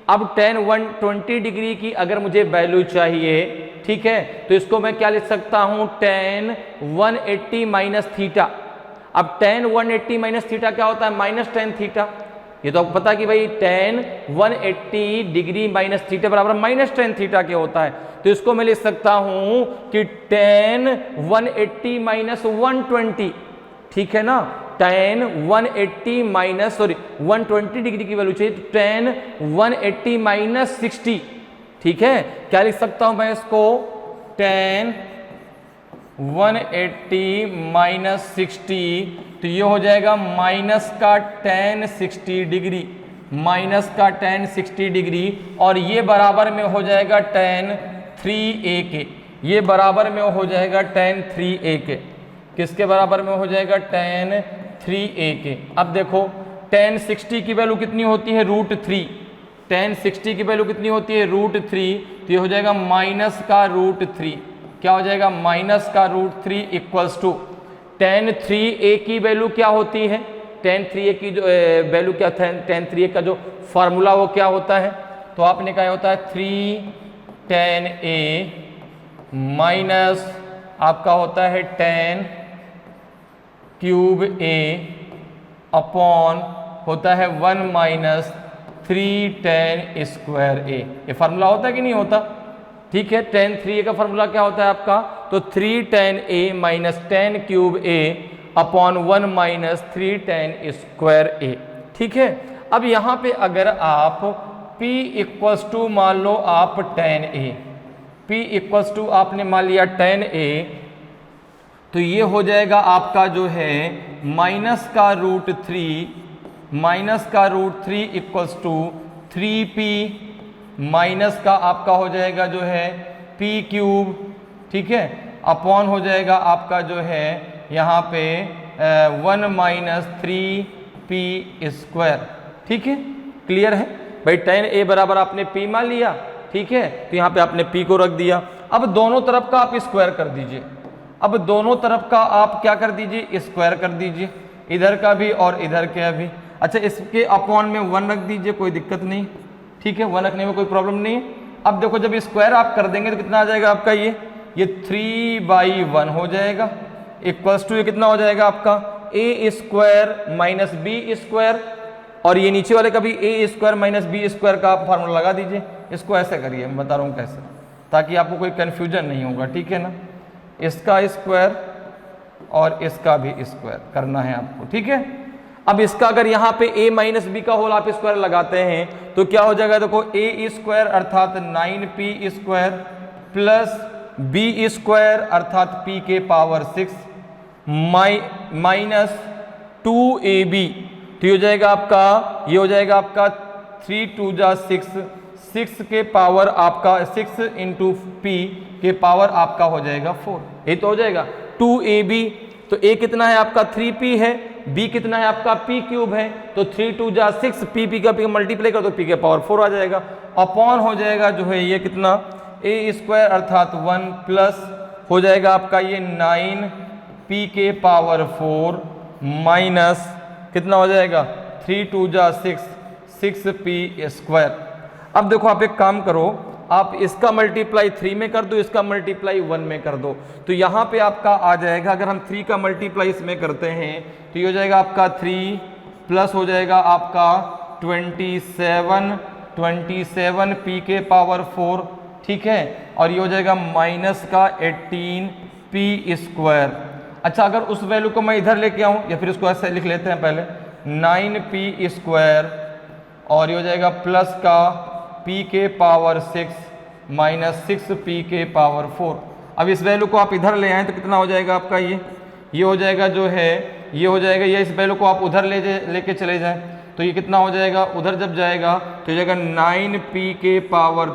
अब tan 120 डिग्री की अगर मुझे वैल्यू चाहिए, ठीक है, तो इसको मैं क्या लिख सकता हूं, tan 180 माइनस थीटा। अब tan 180 माइनस थीटा क्या होता है, माइनस tan थीटा। ये तो आपको पता है कि भाई tan 180 डिग्री माइनस थीटा बराबर माइनस tan थीटा क्या होता है। तो इसको मैं लिख सकता हूं कि tan 180 माइनस 120, ठीक है ना, tan 180 माइनस 120 डिग्री की वैल्यू चाहिए, तो tan 180 माइनस 60, ठीक है। क्या लिख सकता हूं मैं इसको, tan 180 माइनस 60, तो ये हो जाएगा माइनस का tan 60 डिग्री, माइनस का tan 60 डिग्री, और ये बराबर में हो जाएगा tan 3a के, ये बराबर में हो जाएगा tan 3a के। किसके बराबर में हो जाएगा, tan 3a के। अब देखो tan 60 की वैल्यू कितनी होती है, √3, tan 60 की वैल्यू कितनी होती है, √3, तो ये हो जाएगा माइनस का √3, क्या हो जाएगा, माइनस का √3 इक्वल्स टू tan 3a की वैल्यू क्या होती है, tan 3a की जो वैल्यू क्या था, tan 3a का जो फार्मूला वो क्या होता है, तो आपने कहा होता है 3 tan a माइनस आपका होता है tan क्यूब a अपॉन होता है 1 माइनस 3 tan स्क्वायर a। ये फार्मूला होता है कि नहीं होता, ठीक है। tan 3a का फार्मूला क्या होता है आपका, तो 3 tan a minus tan cube a upon 1 minus 3 tan square a, ठीक है। अब यहाँ पे अगर आप p इक्वल्स टू मान लो आप tan a, p equals to आपने मान लिया tan a, तो ये हो जाएगा आपका जो है माइनस का √3, माइनस का √3 इक्वल्स टू 3p माइनस का आपका हो जाएगा जो है p क्यूब, ठीक है। अपॉन हो जाएगा आपका जो है यहाँ पे 1 माइनस 3p²। ठीक है, क्लियर है भाई। tan a बराबर आपने p मान लिया, ठीक है, तो यहाँ पे आपने p को रख दिया। अब दोनों तरफ का आप स्क्वायर कर दीजिए। अब दोनों तरफ का आप क्या कर दीजिए, स्क्वायर कर दीजिए, इधर का भी और इधर का भी। अच्छा, इसके अपॉन में 1 रख दीजिए, कोई दिक्कत नहीं, ठीक है, 1 रखने में कोई प्रॉब्लम नहीं है। अब देखो जब स्क्वायर आप कर देंगे तो कितना आ जाएगा आपका, ये 3/1 हो जाएगा, इक्वल्स टू ये कितना हो जाएगा आपका a² माइनस b², और ये नीचे वाले का भी a² माइनस b² का आप फार्मूला लगा दीजिए। इसको ऐसे करिए, मैं बता रहा हूँ कैसे, ताकि आपको कोई कन्फ्यूजन नहीं होगा, ठीक है ना। इसका स्क्वायर और इसका भी स्क्वायर करना है आपको, ठीक है। अब इसका अगर यहाँ पे a माइनस बी का होल आप स्क्वायर लगाते हैं तो क्या हो जाएगा, देखो a² अर्थात 9p² प्लस b² अर्थात p के पावर 6 माइनस 2ab, तो ये हो जाएगा आपका, ये हो जाएगा आपका 3 2 जा 6 के पावर आपका 6 इंटू p के पावर आपका हो जाएगा 4, ये तो हो जाएगा 2ab। तो a कितना है आपका 3p है, b कितना है आपका p³ है, तो 3 2 जा 6 p का p मल्टीप्लाई कर दो, p के पावर 4 आ जाएगा। अपॉन हो जाएगा जो है ये कितना a² अर्थात 1 प्लस हो जाएगा आपका ये 9p के पावर 4 माइनस कितना हो जाएगा 3 2 जा 6p²। अब देखो आप एक काम करो, आप इसका मल्टीप्लाई 3 में कर दो, इसका मल्टीप्लाई 1 में कर दो, तो यहाँ पे आपका आ जाएगा, अगर हम 3 का मल्टीप्लाई इसमें करते हैं तो ये हो जाएगा आपका 3 प्लस हो जाएगा आपका 27p के पावर 4, ठीक है, और ये हो जाएगा माइनस का 18p²। अच्छा, अगर उस वैल्यू को मैं इधर लेके आऊँ, या फिर इसको ऐसे लिख लेते हैं पहले 9p² और ये हो जाएगा प्लस का p के पावर 6 माइनस 6p के पावर 4। अब इस वैल्यू को आप इधर ले आएँ तो कितना हो जाएगा आपका, ये हो जाएगा जो है, ये हो जाएगा, ये इस वैल्यू को आप उधर लेके चले जाएं तो ये कितना हो जाएगा, उधर जब जाएगा तो हो जाएगा 9p के पावर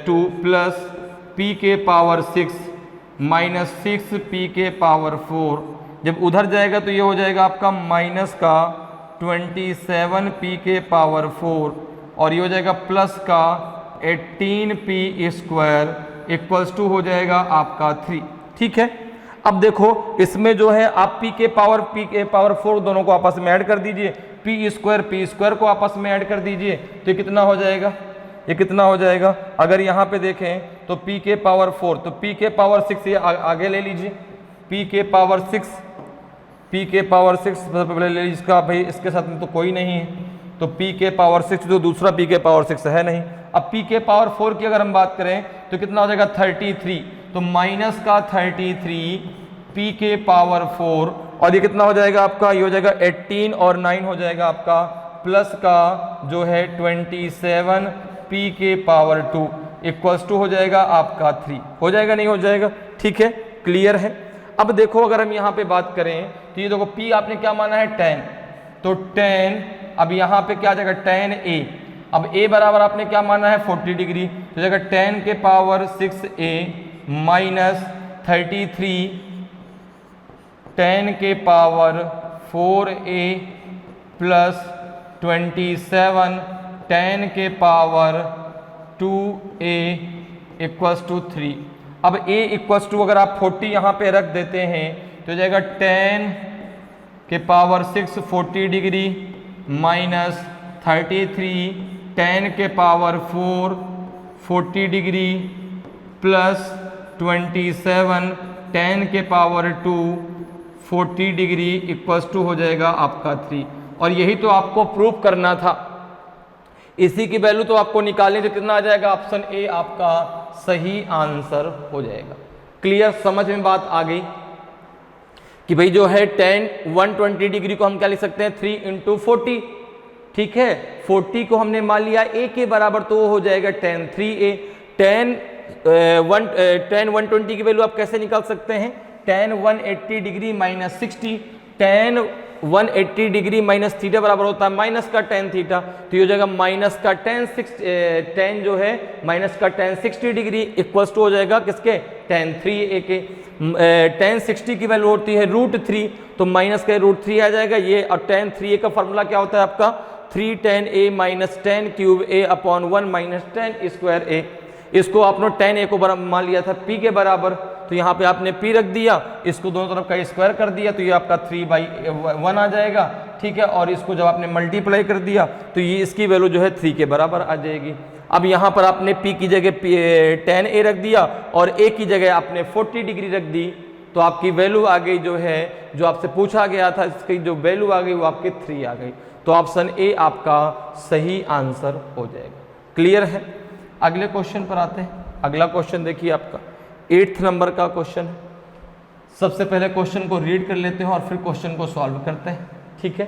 2 प्लस p के पावर 6 माइनस 6p के पावर 4। जब उधर जाएगा तो ये हो जाएगा आपका माइनस का 27p के पावर 4 और ये हो जाएगा प्लस का 18p² इक्वल्स टू हो जाएगा आपका 3, ठीक है। अब देखो इसमें जो है आप p के पावर 4 दोनों को आपस में ऐड कर दीजिए, p² को आपस में ऐड कर दीजिए, तो ये कितना हो जाएगा, ये कितना हो जाएगा, अगर यहाँ पे देखें तो p के पावर 4, तो p के पावर 6 ये आगे ले लीजिए, p के पावर 6 सबसे पहले ले लीजिए, इसका भाई इसके साथ में तो कोई नहीं है, तो p के पावर 6 तो दूसरा p के पावर 6 है नहीं। अब p के पावर 4 की अगर हम बात करें तो कितना हो जाएगा 33, तो माइनस का 33 p के पावर 4 और ये कितना हो जाएगा आपका, ये हो जाएगा 18 और 9 हो जाएगा आपका प्लस का जो है 27 p के पावर 2 इक्वल्स टू हो जाएगा आपका 3, हो जाएगा नहीं हो जाएगा, ठीक है, क्लियर है। अब देखो अगर हम यहाँ पे बात करें तो ये देखो p आपने क्या माना है 10, तो 10, अब यहाँ पे क्या आ जाएगा 10a, अब a बराबर आपने क्या माना है 40 डिग्री, तो जाएगा 10 के पावर 6a माइनस 33 10 के पावर 4a प्लस 27 10 के पावर 2a इक्वल्स टू 3। अब a इक्वल्स टू अगर आप 40 यहाँ पे रख देते हैं तो हो जाएगा 10 के पावर 6 40 डिग्री माइनस 33 10 के पावर 4 40 डिग्री प्लस 27 10 के पावर 2 40 डिग्री इक्वल्स टू हो जाएगा आपका 3। और यही तो आपको प्रूफ करना था, इसी की वैल्यू तो आपको निकालनी, तो कितना आ जाएगा, ऑप्शन ए आपका सही आंसर हो जाएगा। क्लियर, समझ में बात आ गई कि भाई जो है 120 डिग्री को हम क्या लिख सकते हैं 3 इंटू 40, ठीक है, 40 को हमने मान लिया a के बराबर तो वो हो जाएगा 10 3a। 120 की वैल्यू आप कैसे निकाल सकते हैं, tan 180 degree minus 60, tan 180 degree minus theta बराबर होता है माइनस का tan थीटा, तो ये हो जाएगा माइनस का tan जो है माइनस का tan 60 डिग्री इक्वल्स टू हो जाएगा किसके tan 3a के। tan 60 की वैल्यू होती है √3, तो माइनस का √3 आ जाएगा ये, और tan 3a का फॉर्मूला क्या होता है आपका 3 tan a minus tan cube a upon 1 minus tan square a। इसको आपने tan a को मान लिया था p के बराबर, तो यहाँ पे आपने p रख दिया, इसको दोनों तरफ का स्क्वायर कर दिया, तो ये आपका 3/1 आ जाएगा, ठीक है। और इसको जब आपने मल्टीप्लाई कर दिया तो ये इसकी वैल्यू जो है 3 के बराबर आ जाएगी। अब यहाँ पर आपने p की जगह tan a रख दिया और a की जगह आपने 40 डिग्री रख दी, तो आपकी वैल्यू आ गई जो है, जो आपसे पूछा गया था इसकी जो वैल्यू आ गई वो आपके 3 आ गई। तो ऑप्शन ए आपका सही आंसर हो जाएगा। क्लियर है? अगले क्वेश्चन पर आते हैं। अगला क्वेश्चन देखिए आपका 8th नंबर का क्वेश्चन है। सबसे पहले क्वेश्चन को रीड कर लेते हैं और फिर क्वेश्चन को सॉल्व करते हैं, ठीक है।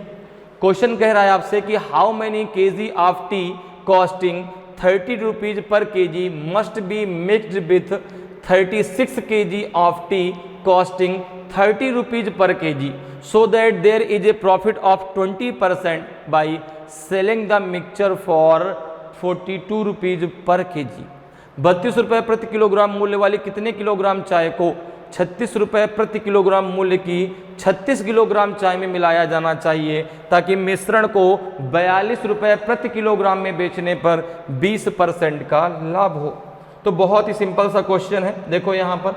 क्वेश्चन कह रहा है आपसे कि how many kg of T costing 30 rupees per kg must be mixed with 36 kg of T costing 30 rupees per kg so that there is a profit of 20% by selling the mixture for 42 rupees per kg। 32 रुपये प्रति kilogram मूल्य वाली कितने kilogram चाय को 36 रुपये प्रति kilogram मूल्य की 36 किलोग्राम चाय में मिलाया जाना चाहिए ताकि मिश्रण को 42 रुपये प्रति किलोग्राम में बेचने पर 20% का लाभ हो। तो बहुत ही सिंपल सा क्वेश्चन है। देखो यहाँ पर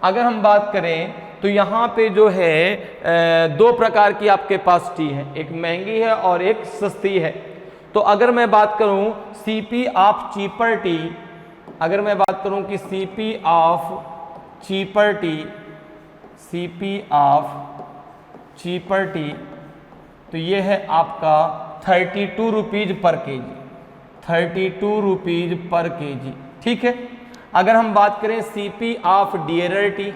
अगर हम बात करें तो यहाँ पे जो है दो प्रकार की आपके पास टी है, एक महंगी है और एक सस्ती है। तो अगर मैं बात करूँ CP ऑफ चीपर टी, अगर मैं बात करूँ कि CP of cheaper T, CP of cheaper T, तो ये है आपका 32 rupees per KG, 32 rupees per KG, ठीक है। अगर हम बात करें CP of dearer T,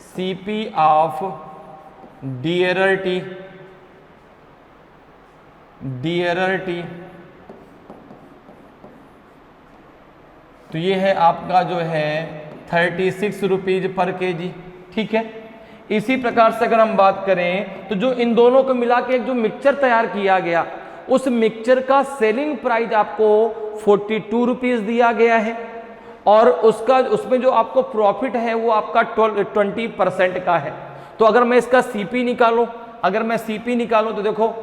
CP of dearer T, dearer T, तो ये है आपका जो है 36 रुपीज पर केजी, ठीक है। इसी प्रकार से अगर हम बात करें तो जो इन दोनों को मिला के एक जो मिक्सचर तैयार किया गया, उस मिक्सचर का सेलिंग प्राइस आपको 42 रुपीज दिया गया है और उसका उसमें जो आपको प्रॉफिट है वो आपका 20% का है। तो अगर मैं इसका CP निकालूं, अगर मैं CP निकालूं तो देखो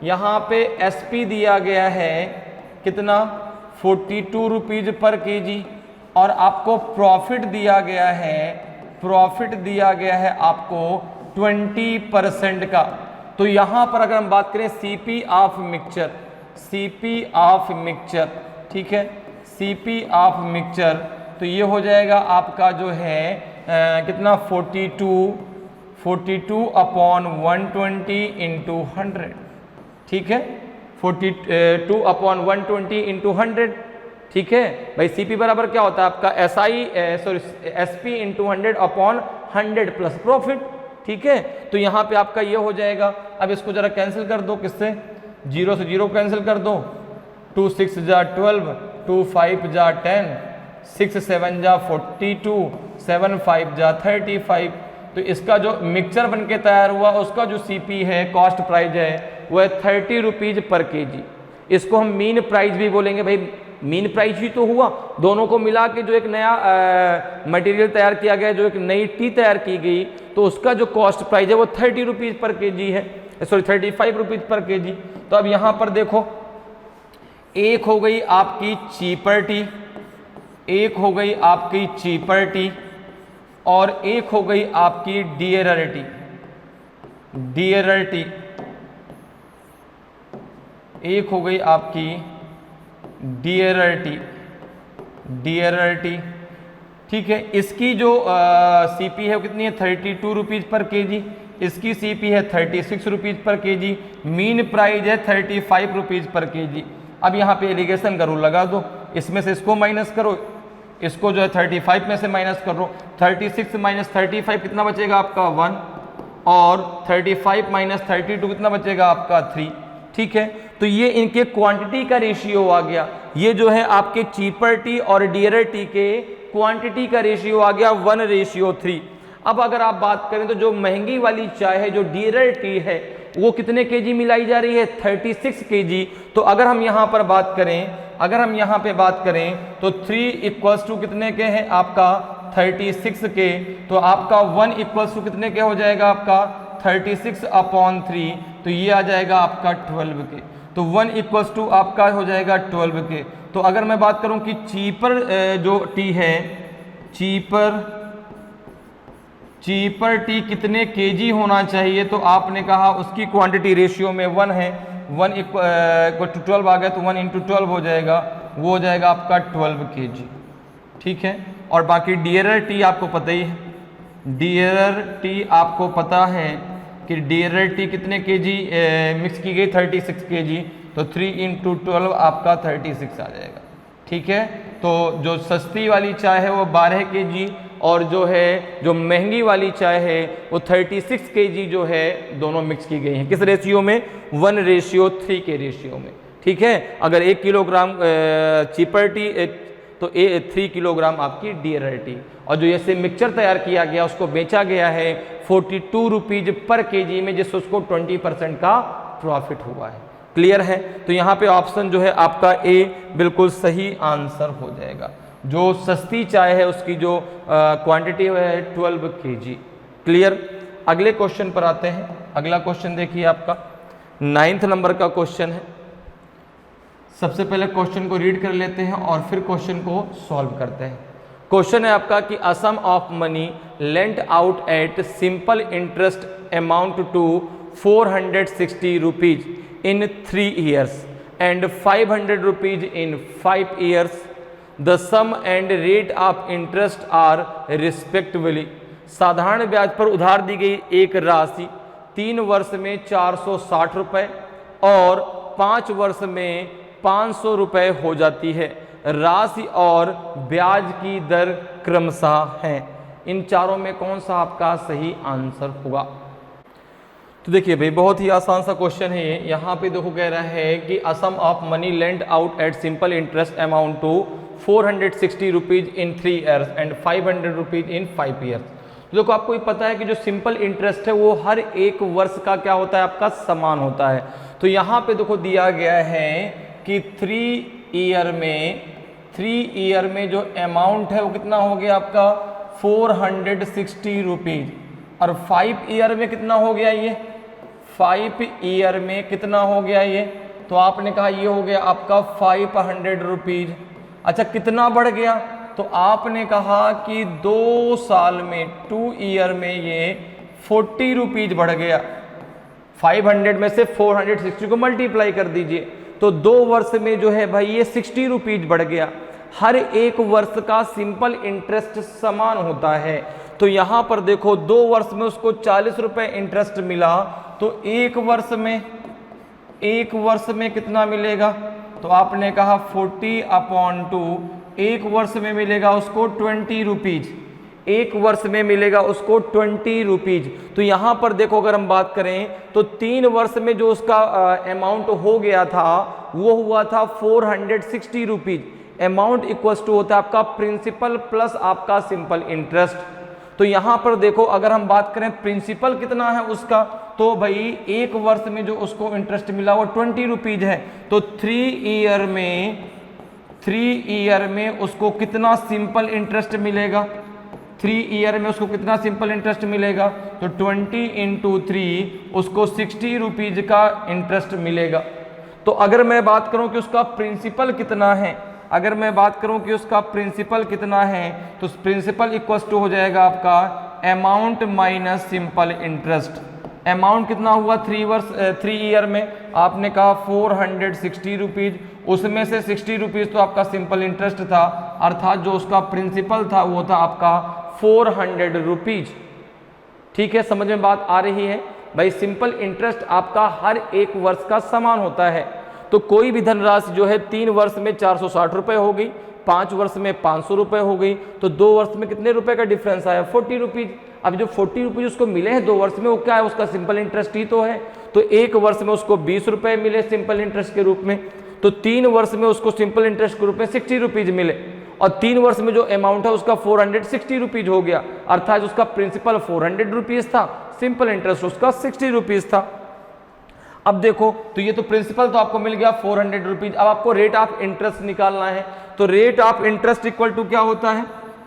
यहाँ पे SP दिया गया है कितना 42 रुपीज पर केजी और आपको प्रॉफिट दिया गया है, प्रॉफिट दिया गया है आपको 20% का। तो यहाँ पर अगर हम बात करें CP of mixture, CP of mixture, ठीक है, CP ऑफ मिक्सचर, तो ये हो जाएगा आपका जो है कितना 42 अपॉन 120 इंटू 100, ठीक है, 42 अपॉन 120 इंटू 100, ठीक है भाई। CP बराबर क्या होता है आपका SP into 100 upon 100 plus profit, ठीक है। तो यहाँ पे आपका ये हो जाएगा। अब इसको जरा कैंसिल कर दो, किससे 0 से 0 कैंसिल कर दो, 2 6 जा 12, 2 5 जा 10, 6 7 जा 42, 7 5 जा 35। तो इसका जो मिक्सचर बन के तैयार हुआ उसका जो CP है, कॉस्ट प्राइस है, वो है 30 रुपीज पर केजी। इसको हम मीन प्राइस भी बोलेंगे भाई, मीन प्राइस ही तो हुआ। दोनों को मिला के जो एक नया मटेरियल तैयार किया गया, जो एक नई टी तैयार की गई, तो उसका जो कॉस्ट प्राइस है वो 30 रुपीज पर केजी है, सॉरी 35 रुपीज पर केजी। तो अब यहाँ पर देखो, एक हो गई आपकी चीपर टी, एक हो गई आपकी चीपर टी और एक हो गई आपकी डियरर टी, डियरर टी, एक हो गई आपकी डियरर टी, डियरर टी, ठीक है। इसकी जो CP है वो कितनी है 32 रुपीज पर केजी, इसकी CP है 36 rupees per KG, mean price है 35 रुपीज पर केजी। अब यहाँ पे एलिगेशन का रूल लगा दो, इसमें से इसको माइनस करो, इसको जो है 35 में से माइनस करो, 36 माइनस 35 कितना बचेगा आपका 1 और 35 माइनस 32 कितना बचेगा आपका 3, ठीक है। तो ये इनके क्वांटिटी का रेशियो आ गया। ये जो है आपके चीपर टी और डियरर टी के क्वांटिटी का रेशियो आ गया 1:3। अब अगर आप बात करें तो जो महंगी वाली चाय है, जो डियरर टी है, वो कितने केजी मिलाई जा रही है, 36 केजी। तो अगर हम यहाँ पर बात करें, अगर हम यहाँ पे बात करें तो 3 इक्वल्स टू कितने के हैं आपका 36 के, तो आपका 1 इक्वल्स टू कितने के हो जाएगा आपका 36/3, तो ये आ जाएगा आपका 12 के। तो 1 इक्वल्स टू आपका हो जाएगा 12 के। तो अगर मैं बात करूं कि चीपर जो टी है, चीपर टी कितने केजी होना चाहिए, तो आपने कहा उसकी क्वांटिटी रेशियो में 1 है, 1 इक्वल टू 12 आ गया तो 1 × 12 हो जाएगा, वो हो जाएगा आपका 12 केजी। ठीक है, और बाकी डियरर टी आपको पता ही है, डियरर टी आपको पता है कि डियरर टी कितने केजी मिक्स की गई 36 केजी, तो 3 × 12 आपका 36 आ जाएगा। ठीक है, तो जो सस्ती वाली चाय है वो 12 केजी, और जो है जो महंगी वाली चाय है वो 36 केजी जो है दोनों मिक्स की गई हैं। किस रेशियो में, 1:3 के रेशियो में। ठीक है, अगर 1 किलोग्राम चीपर टी तो 3 किलोग्राम आपकी डियरर टी, और जो ऐसे मिक्सचर तैयार किया गया उसको बेचा गया है 42 रुपीज पर केजी में, जिससे उसको 20% का प्रॉफिट हुआ है। क्लियर है, तो यहाँ पे ऑप्शन जो है आपका ए बिल्कुल सही आंसर हो जाएगा। जो सस्ती चाय है उसकी जो क्वांटिटी है 12 केजी। क्लियर, अगले क्वेश्चन पर आते हैं। अगला क्वेश्चन देखिए आपका 9th नंबर का क्वेश्चन है। सबसे पहले क्वेश्चन को रीड कर लेते हैं और फिर क्वेश्चन को सॉल्व करते हैं। क्वेश्चन है आपका कि a sum of money lent out at simple interest amount to 460 rupees in 3 years and 500 rupees in 5 years. The sum and rate of interest are respectively. साधारण ब्याज पर उधार दी गई एक राशि 3 वर्ष में 460 रुपए और 5 वर्ष में 500 रुपए हो जाती है। राशि और ब्याज की दर क्रमशः है। इन चारों में कौन सा आपका सही आंसर होगा? तो देखिए भाई, बहुत ही आसान सा क्वेश्चन है ये। यहाँ पे देखो कह रहा है कि a sum of money lent out at simple interest amount to 460 rupees in 3 years and 500 rupees in 5 years. तो देखो आपको पता है कि जो सिंपल इंटरेस्ट है वो हर एक वर्ष का क्या होता है, आपका समान होता है। तो यहाँ पे देखो दिया गया है कि 3 ईयर में जो अमाउंट है वो कितना हो गया आपका 460 रुपीज, और 5 ईयर में कितना हो गया ये, 5 ईयर में कितना हो गया ये, तो आपने कहा ये हो गया आपका 500 रुपीज। अच्छा, कितना बढ़ गया, तो आपने कहा कि 2 साल में 2 ईयर में ये 40 रुपीज बढ़ गया। 500 में से 460 को मल्टीप्लाई कर दीजिए, तो 2 वर्ष में जो है भाई ये 60 रुपीज बढ़ गया। हर एक वर्ष का सिंपल इंटरेस्ट समान होता है। तो यहाँ पर देखो 2 वर्ष में उसको 40 रुपए इंटरेस्ट मिला, तो एक वर्ष में कितना मिलेगा, तो आपने कहा 40/2, एक वर्ष में मिलेगा उसको 20 रुपीज, एक वर्ष में मिलेगा उसको 20 रुपीज। तो यहाँ पर देखो अगर हम बात करें तो 3 वर्ष में जो उसका अमाउंट हो गया था वो हुआ था 460 रुपीज। अमाउंट इक्वल्स टू होता है आपका प्रिंसिपल प्लस आपका सिंपल इंटरेस्ट। तो यहाँ पर देखो अगर हम बात करें प्रिंसिपल कितना है उसका, तो भाई एक वर्ष में जो उसको इंटरेस्ट मिला वो 20 रुपीज है। तो 3 ईयर में उसको कितना सिंपल इंटरेस्ट मिलेगा, 3 ईयर में उसको कितना सिंपल इंटरेस्ट मिलेगा, तो 20 × 3 उसको 60 रुपीज का इंटरेस्ट मिलेगा। तो अगर मैं बात करूं कि उसका प्रिंसिपल कितना है, अगर मैं बात करूं कि उसका प्रिंसिपल कितना है, तो प्रिंसिपल इक्वल्स टू हो जाएगा आपका amount minus simple interest. Amount कितना हुआ 3 ईयर में, आपने कहा 460 रुपीज, उसमें से 60 रुपीज तो आपका सिंपल इंटरेस्ट था, अर्थात जो उसका प्रिंसिपल था वो था आपका 400 रुपीज। ठीक है, समझ में बात आ रही है भाई। सिंपल इंटरेस्ट आपका हर एक वर्ष का समान होता है। तो कोई भी धनराशि जो है 3 वर्ष में 460 रुपए हो गई, 5 वर्ष में 500 रुपए हो गई, तो 2 वर्ष में कितने रुपए का डिफरेंस आया, 40 रुपीज। अब जो 40 रुपीज उसको मिले हैं 2 वर्ष में, वो क्या है, उसका सिंपल इंटरेस्ट ही तो है। तो एक वर्ष में उसको 20 रुपए मिले सिंपल इंटरेस्ट के रूप में, तो 3 वर्ष में उसको सिंपल इंटरेस्ट के रूप में 60 रुपीज मिले, और 3 वर्ष में जो अमाउंट है उसका 460 रुपीज हो गया, अर्थात उसका प्रिंसिपल 400 रुपीज था, सिंपल इंटरेस्ट उसका 60 रुपीज था। अब देखो तो ये तो प्रिंसिपल तो आपको मिल गया 400 रुपीज। अब आपको रेट ऑफ इंटरेस्ट निकालना है, तो rate of interest equal to क्या होता है,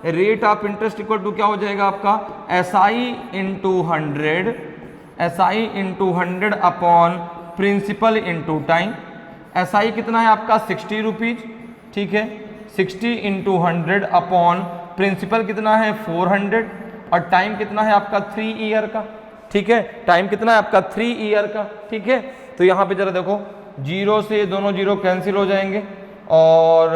rate of interest equal to क्या हो जाएगा आपका SI into 100, SI into 100 upon principal into time. SI कितना है आपका 60 रुपीज, ठीक है, 60 इंटू 100 अपॉन प्रिंसिपल कितना है 400 और टाइम कितना है आपका 3 ईयर का, ठीक है, टाइम कितना है आपका 3 ईयर का, ठीक है। तो यहाँ पे जरा देखो, जीरो से दोनों जीरो कैंसिल हो जाएंगे और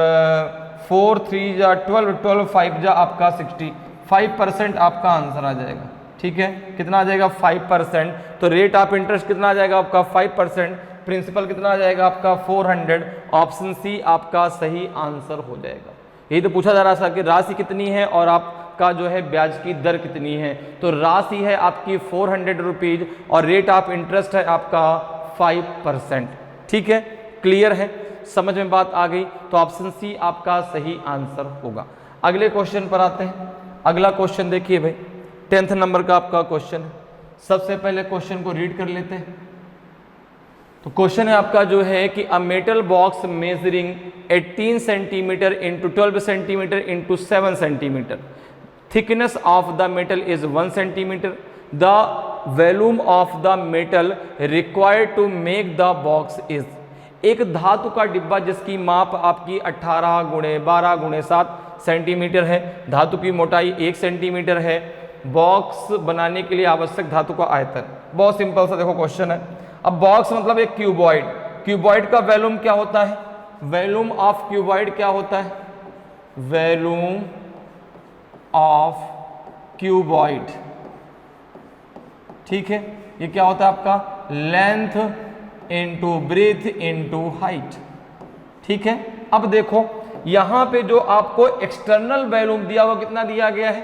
4 3 जा 12, 12 5 जा आपका 60, 5% आपका आंसर आ जाएगा, ठीक है। कितना आ जाएगा 5%। तो रेट ऑफ इंटरेस्ट कितना आ जाएगा आपका 5%, प्रिंसिपल कितना आ जाएगा आपका 400। ऑप्शन सी आपका सही आंसर हो जाएगा। यही तो पूछा जा रहा था कि राशि कितनी है और आपका जो है ब्याज की दर कितनी है। तो राशि है आपकी 400 रुपीज और रेट ऑफ इंटरेस्ट है आपका 5%, ठीक है। क्लियर है, समझ में बात आ गई। तो ऑप्शन सी आपका सही आंसर होगा। अगले क्वेश्चन पर आते हैं। अगला क्वेश्चन देखिए भाई, 10th नंबर का आपका क्वेश्चन है। सबसे पहले क्वेश्चन को रीड कर लेते हैं। तो क्वेश्चन है आपका जो है कि a metal box measuring 18 centimetre into 12 centimetre into 7 centimetre, thickness of the metal is 1 centimetre, the volume of the metal required to make the box is. एक धातु का डिब्बा जिसकी माप आपकी 18 गुणे 12 गुणे 7 सेंटीमीटर है, धातु की मोटाई 1 सेंटीमीटर है, बॉक्स बनाने के लिए आवश्यक धातु का आयतन। बहुत सिंपल सा देखो क्वेश्चन है। अब बॉक्स मतलब एक क्यूबॉइड, क्यूबॉइड का वॉल्यूम क्या होता है, वॉल्यूम ऑफ क्यूबॉइड क्या होता है, वॉल्यूम ऑफ क्यूबॉइड, ठीक है। ये क्या होता है आपका length into breadth into height, ठीक है। अब देखो यहां पे जो आपको एक्सटर्नल वॉल्यूम दिया हुआ कितना दिया गया है,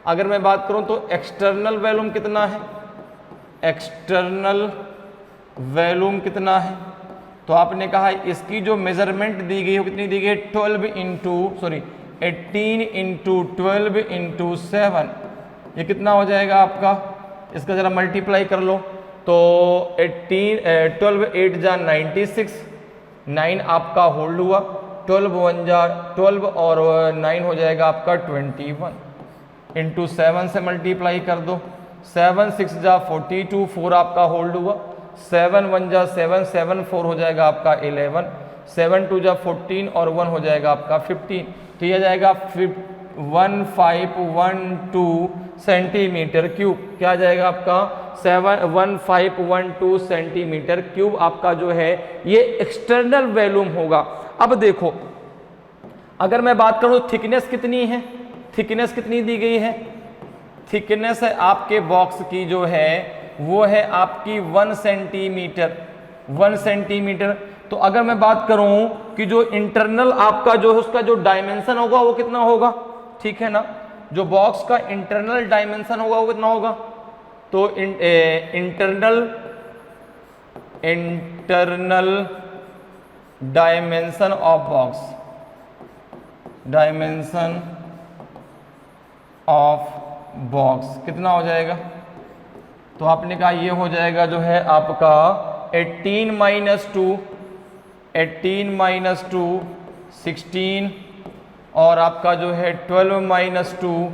अगर मैं बात करूं तो एक्सटर्नल वॉल्यूम कितना है, एक्सटर्नल वॉल्यूम कितना है, तो आपने कहा इसकी जो मेजरमेंट दी गई है कितनी दी गई है 18 इंटू 12 इंटू 7, ये कितना हो जाएगा आपका, इसका जरा मल्टीप्लाई कर लो तो 12 8 जा 96, 9 आपका होल्ड हुआ, 12 1 जा 12 और 9 हो जाएगा आपका 21 इंटू 7 से मल्टीप्लाई कर दो, 7 6 जा 42, 4 आपका होल्ड हुआ, 7 1 जा 7, 7 4 हो जाएगा आपका 11, 7 2 जा 14 और 1 हो जाएगा आपका 15। तो यह जाएगा 1512 सेंटीमीटर क्यूब, क्या जाएगा आपका 1512 सेंटीमीटर क्यूब आपका जो है ये एक्सटर्नल वॉल्यूम होगा। अब देखो अगर मैं बात करूं थिकनेस कितनी है, थिकनेस कितनी दी गई है, थिकनेस है आपके बॉक्स की जो है वो है आपकी 1 सेंटीमीटर, 1 सेंटीमीटर। तो अगर मैं बात करूं कि जो इंटरनल आपका जो है उसका जो डायमेंशन होगा वो कितना होगा, ठीक है ना, जो बॉक्स का इंटरनल डायमेंशन होगा वो कितना होगा, तो internal dimension of box, dimension of box कितना हो जाएगा, तो आपने कहा ये हो जाएगा जो है आपका 18 माइनस 2 16 और आपका जो है 12 माइनस 2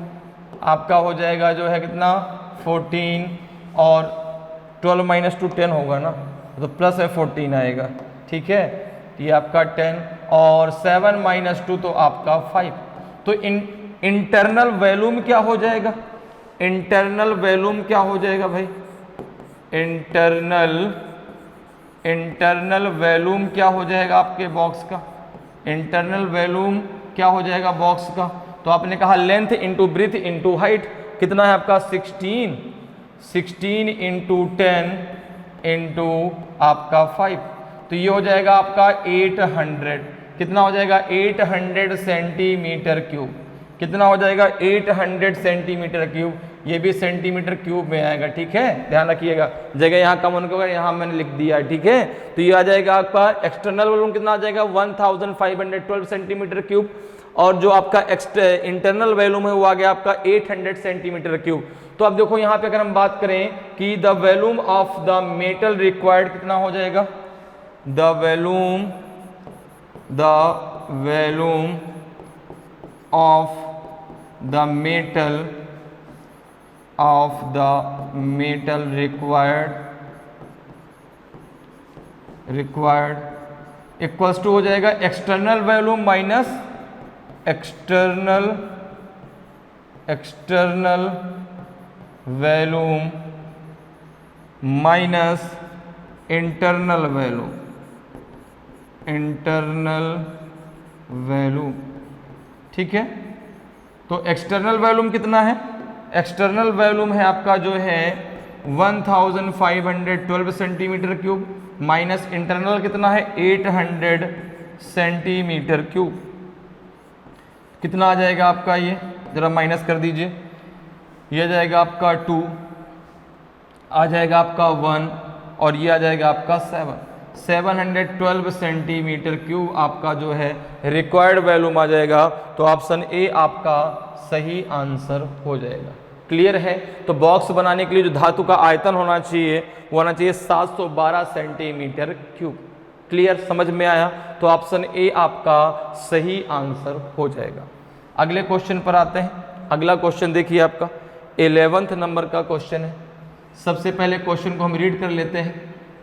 आपका हो जाएगा जो है कितना 14 और 12 माइनस 2 10 होगा ना, तो प्लस है 14 आएगा, ठीक है। ये आपका 10 और 7 माइनस 2 तो आपका 5। तो इंटरनल वॉल्यूम क्या हो जाएगा, इंटरनल वॉल्यूम क्या हो जाएगा भाई, इंटरनल वॉल्यूम क्या हो जाएगा आपके बॉक्स का, इंटरनल वॉल्यूम क्या हो जाएगा बॉक्स का, तो आपने कहा length into breadth into height कितना है आपका 16 इंटू 10 इंटू आपका 5, तो ये हो जाएगा आपका 800, कितना हो जाएगा 800 सेंटीमीटर क्यूब, कितना हो जाएगा 800 सेंटीमीटर क्यूब, ये भी सेंटीमीटर क्यूब में आएगा, ठीक है। ध्यान रखिएगा जगह यहाँ कम होने को यहाँ मैंने लिख दिया है, ठीक है। तो ये आ जाएगा आपका एक्सटर्नल वॉल्यूम कितना आ जाएगा 1512 सेंटीमीटर क्यूब और जो आपका इंटरनल वॉल्यूम है वो आ गया आपका 800 सेंटीमीटर क्यूब। तो अब देखो यहाँ पे अगर हम बात करें कि the volume of the metal required कितना हो जाएगा, the volume of the metal required equals to हो जाएगा external volume minus external volume minus internal volume. ठीक है, तो एक्सटर्नल वॉल्यूम कितना है, एक्सटर्नल वॉल्यूम है आपका जो है 1512 सेंटीमीटर क्यूब माइनस इंटरनल कितना है 800 सेंटीमीटर क्यूब। कितना आ जाएगा आपका, ये जरा माइनस कर दीजिए, ये आ जाएगा आपका 2, आ जाएगा आपका 1 और ये आ जाएगा आपका 712 सेंटीमीटर क्यूब आपका जो है रिक्वायर्ड वॉल्यूम आ जाएगा। तो ऑप्शन ए आपका सही आंसर हो जाएगा। क्लियर है। तो बॉक्स बनाने के लिए जो धातु का आयतन होना चाहिए वो होना चाहिए 712 सेंटीमीटर क्यूब। क्लियर, समझ में आया। तो ऑप्शन ए आपका सही आंसर हो जाएगा। अगले क्वेश्चन पर आते हैं। अगला क्वेश्चन देखिए आपका 11वें नंबर का क्वेश्चन है। सबसे पहले क्वेश्चन को हम रीड कर लेते हैं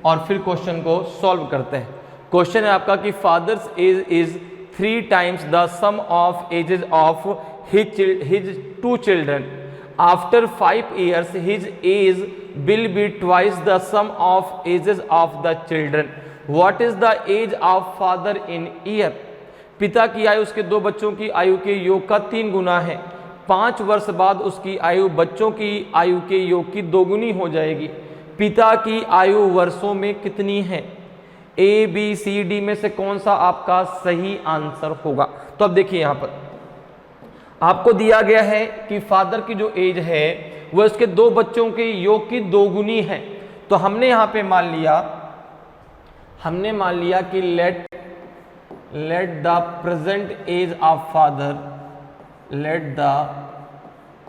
और फिर क्वेश्चन को सॉल्व करते हैं। क्वेश्चन है आपका कि father's age is 3 times the sum of ages of his 2 children. After 5 years his age will be twice the sum of ages of the children. What is the age of father in year? पिता की आयु उसके 2 बच्चों की आयु के योग का 3 गुना है। 5 वर्ष बाद उसकी आयु बच्चों की आयु के योग की 2 गुनी हो जाएगी। पिता की आयु वर्षों में कितनी है? ए बी सी डी में से कौन सा आपका सही आंसर होगा? तो अब देखिए यहाँ पर आपको दिया गया है कि फादर की जो एज है वह उसके 2 बच्चों के योग की 2 गुनी है। तो हमने यहाँ पे मान लिया कि let the present age of father, let the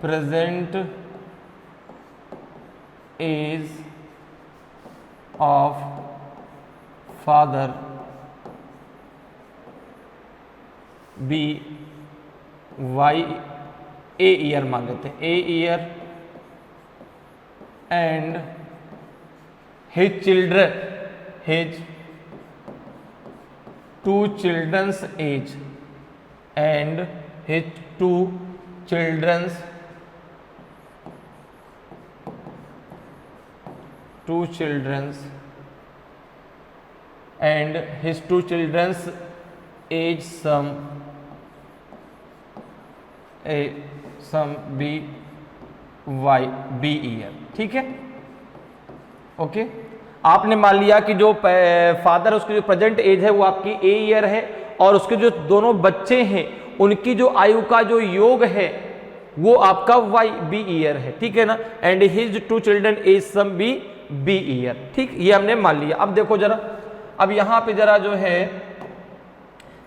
present age of father be Y A year मान लेते हैं, a year and his children, his 2 children's age and his 2 children's and his 2 children's age sum b y b year. ठीक है, okay. आपने मान लिया कि जो फादर उसकी जो प्रेजेंट एज है वो आपकी ए ईयर है और उसके जो दोनों बच्चे हैं उनकी जो आयु का जो योग है वो आपका वाई बी ईयर है। ठीक है ना, and his 2 children age sum be B year. ठीक, ये हमने मान लिया। अब देखो जरा, अब यहां पे जरा जो है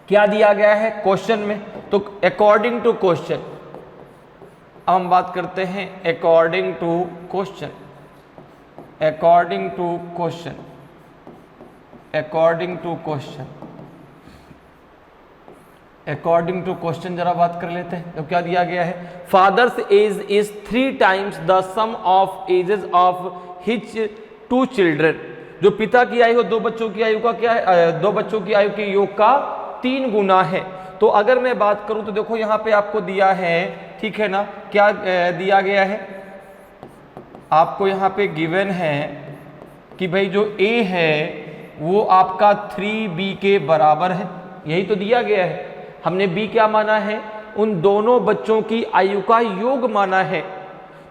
क्या दिया गया है क्वेश्चन में, तो अकॉर्डिंग टू क्वेश्चन अब हम बात करते हैं according to question. According to question जरा बात कर लेते हैं। तो क्या दिया गया है? Father's age is 3 times the sum of ages of his 2 children। जो पिता की आयु 2 बच्चों की आयु का क्या है? 2 बच्चों की आयु के योग का 3 गुना है। तो अगर मैं बात करूं तो देखो यहाँ पे आपको दिया है, ठीक है ना, क्या दिया गया है आपको? यहाँ पे गिवन है कि भाई जो A है वो आपका 3B के बराबर है, यही तो दिया गया है। हमने B क्या माना है? उन दोनों बच्चों की आयु का योग माना है।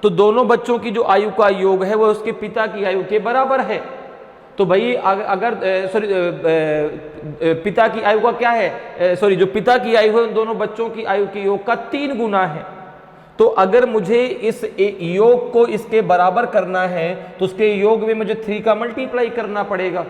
तो दोनों बच्चों की जो आयु का योग है वो उसके पिता की आयु के बराबर है। तो भाई अगर पिता की आयु का क्या है, जो पिता की आयु है उन दोनों बच्चों की आयु के योग का 3 गुना है। तो अगर मुझे इस योग को इसके बराबर करना है तो उसके योग में मुझे 3 का मल्टीप्लाई करना पड़ेगा।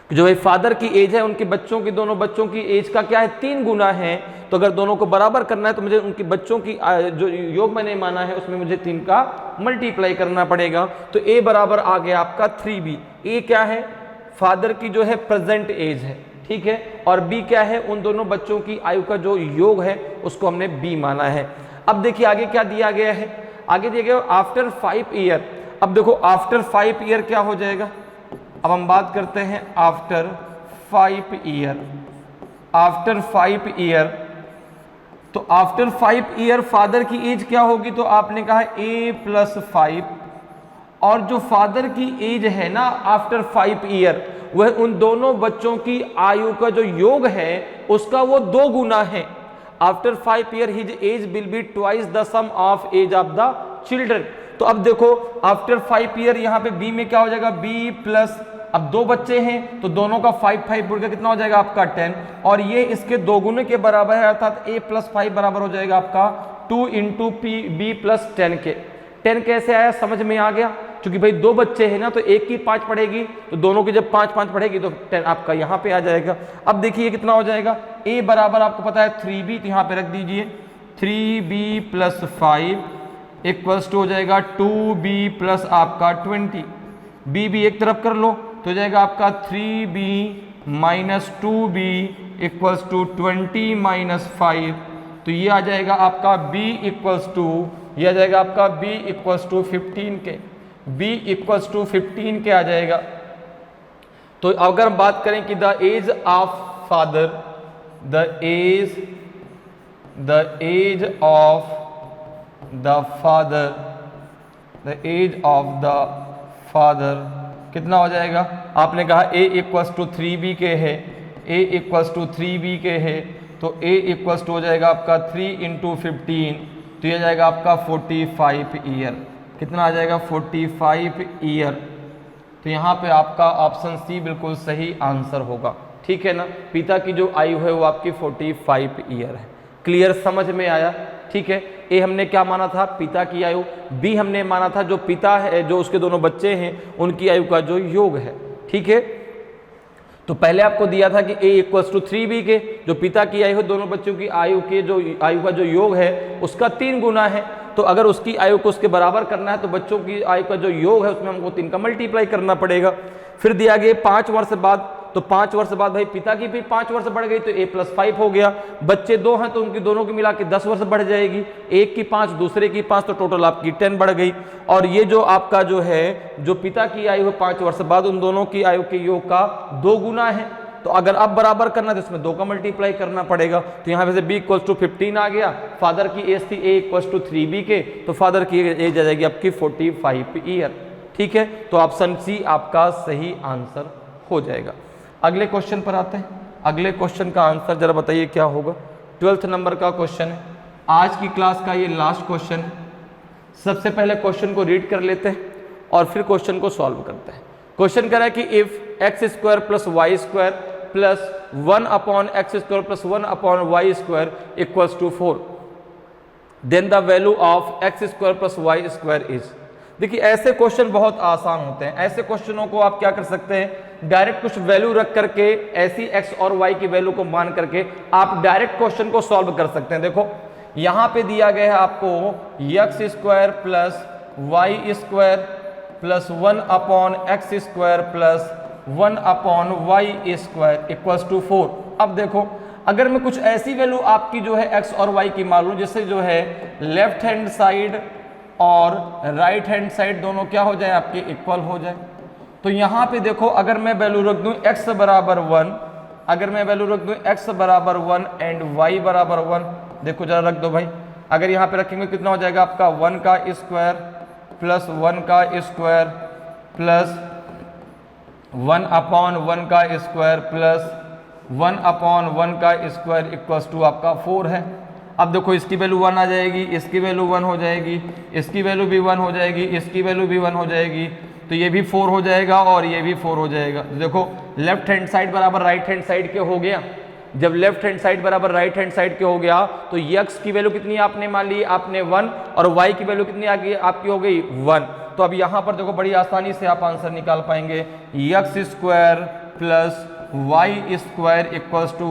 जो भाई फादर की एज है उनके बच्चों की, दोनों बच्चों की एज का क्या है 3 गुना है। तो अगर दोनों को बराबर करना है तो मुझे उनके बच्चों की जो योग मैंने माना है उसमें मुझे 3 का मल्टीप्लाई करना पड़ेगा। तो ए बराबर आ गया आपका 3b। ए क्या है, फादर की जो है प्रेजेंट एज है, ठीक है, और बी क्या है, उन दोनों बच्चों की आयु का जो योग है उसको हमने बी माना है। अब देखिए आगे क्या दिया गया है, आगे दिया गया आफ्टर 5 ईयर। अब देखो आफ्टर 5 ईयर क्या हो जाएगा, अब हम बात करते हैं आफ्टर 5 ईयर। आफ्टर 5 ईयर, तो आफ्टर 5 ईयर फादर की एज क्या होगी, तो आपने कहा a+5, और जो फादर की एज है ना आफ्टर 5 ईयर वह उन दोनों बच्चों की आयु का जो योग है उसका वो 2 गुना है। After 5 year his age will be twice the sum of age of the children. तो अब देखो आफ्टर 5 ईयर यहाँ पे बी में क्या हो जाएगा, b प्लस, अब 2 बच्चे हैं तो दोनों का 5 बुढ़ के कितना हो जाएगा आपका 10, और ये इसके 2 गुने के बराबर है, अर्थात a+5 बराबर हो जाएगा आपका 2 इंटू b प्लस 10 के। 10 कैसे आया समझ में आ गया, क्योंकि भाई 2 बच्चे हैं ना तो एक की 5 पड़ेगी, तो दोनों की जब 5 पड़ेगी तो 10 आपका यहाँ पे आ जाएगा। अब देखिए कितना हो जाएगा, a बराबर आपको पता है 3b, तो यहाँ पे रख दीजिए 3b प्लस 5 इक्वल्स टू हो जाएगा 2b प्लस आपका 20, b भी एक तरफ कर लो तो हो जाएगा आपका 3b minus 2b equals to 20 minus 5, तो ये आ जाएगा आपका b इक्वल्स टू, ये आ जाएगा आपका b इक्वल्स टू 15 के, b इक्वल्स टू 15 के आ जाएगा। तो अगर हम बात करें कि the age of father, the age of the father, the age of the father कितना हो जाएगा, आपने कहा a इक्वल्स टू 3b के है, a इक्वल्स टू 3b के है, तो a इक्वल्स टू हो जाएगा आपका 3 इंटू 15, तो ये जाएगा आपका 45 ईयर। कितना आ जाएगा 45 ईयर। तो यहाँ पे आपका ऑप्शन सी बिल्कुल सही आंसर होगा, ठीक है ना। पिता की जो आयु है वो आपकी 45 ईयर है। क्लियर, समझ में आया, ठीक है। ए हमने क्या माना था, पिता की आयु, बी हमने माना था जो पिता है, जो उसके दोनों बच्चे हैं उनकी आयु का जो योग है, ठीक है। तो पहले आपको दिया था कि a इक्वल्स टू 3b के, जो पिता की आयु है दोनों बच्चों की आयु के जो आयु का जो योग है उसका 3 गुना है। तो अगर उसकी आयु को उसके बराबर करना है तो बच्चों की आयु का जो योग है उसमें हमको 3 का मल्टीप्लाई करना पड़ेगा। फिर दिया गया 5 वर्ष बाद, तो 5 वर्ष बाद भाई पिता की भी 5 वर्ष बढ़ गई तो a+5 हो गया। बच्चे 2 हैं तो उनकी दोनों की मिला के 10 वर्ष बढ़ जाएगी, एक की 5 दूसरे की 5, तो टोटल आपकी 10 बढ़ गई। और ये जो आपका जो है जो पिता की आयु है 5 वर्ष बाद उन दोनों की आयु के योग का 2 गुना है। तो अगर अब बराबर करना है तो इसमें 2 का मल्टीप्लाई करना पड़ेगा। तो यहाँ पे से b इक्वल्स टू 15 आ गया, फादर की एज थी a इक्वल्स टू 3b के, तो फादर की एज आ जाएगी आपकी 45 ईयर, ठीक है। तो ऑप्शन सी आपका सही आंसर हो जाएगा। अगले क्वेश्चन पर आते हैं। अगले क्वेश्चन का आंसर जरा बताइए क्या होगा। 12th नंबर का क्वेश्चन है, आज की क्लास का ये लास्ट क्वेश्चन है। सबसे पहले क्वेश्चन को रीड कर लेते हैं और फिर क्वेश्चन को सॉल्व करते हैं। क्वेश्चन कह रहा है कि if x² plus y² plus 1/x² plus 1/y² equals to 4, then the value of x² plus y² is. देखिए ऐसे क्वेश्चन बहुत आसान होते हैं। ऐसे क्वेश्चनों को आप क्या कर सकते हैं, डायरेक्ट कुछ वैल्यू रख करके ऐसी x और y की वैल्यू को मान करके आप डायरेक्ट क्वेश्चन को सॉल्व कर सकते हैं। देखो यहाँ पे दिया गया है आपको x² plus y² plus 1/x² plus 1/y² equals to 4। अब देखो अगर मैं कुछ ऐसी वैल्यू आपकी जो है x और y की मालूम, जिससे जो है लेफ्ट हैंड साइड और राइट हैंड साइड दोनों क्या हो जाए आपके इक्वल हो जाए, तो यहाँ पे देखो अगर मैं वैल्यू रख दूं x बराबर 1, अगर मैं वैल्यू रख दूं x बराबर 1 एंड y बराबर 1, देखो जरा रख दो भाई। अगर यहाँ पे रखेंगे कितना हो जाएगा आपका 1 का स्क्वायर प्लस 1 का स्क्वायर प्लस 1/1 का स्क्वायर प्लस 1/1 का स्क्वायर इक्वल्स टू आपका 4 है। अब देखो इसकी वैल्यू 1 आ जाएगी, इसकी वैल्यू 1 हो जाएगी, इसकी वैल्यू भी 1 हो जाएगी, इसकी वैल्यू भी 1 हो जाएगी, तो ये भी 4 हो जाएगा और ये भी 4 हो जाएगा। तो देखो लेफ्ट हैंड साइड बराबर राइट हैंड साइड के हो गया। जब लेफ्ट हैंड साइड बराबर राइट हैंड साइड के हो गया तो x की वैल्यू कितनी आपने मान ली, आपने 1, और y की वैल्यू कितनी आ गई आपकी हो गई 1। तो अब यहाँ पर देखो बड़ी आसानी से आप आंसर निकाल पाएंगे, x² plus y square equals to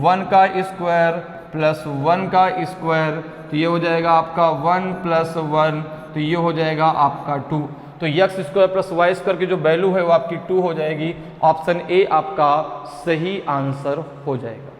1 का स्क्वायर प्लस 1 का स्क्वायर, तो ये हो जाएगा आपका 1 प्लस 1, तो ये हो जाएगा आपका 2। तो x square plus y square की जो वैल्यू है वो आपकी 2 हो जाएगी। ऑप्शन ए आपका सही आंसर हो जाएगा।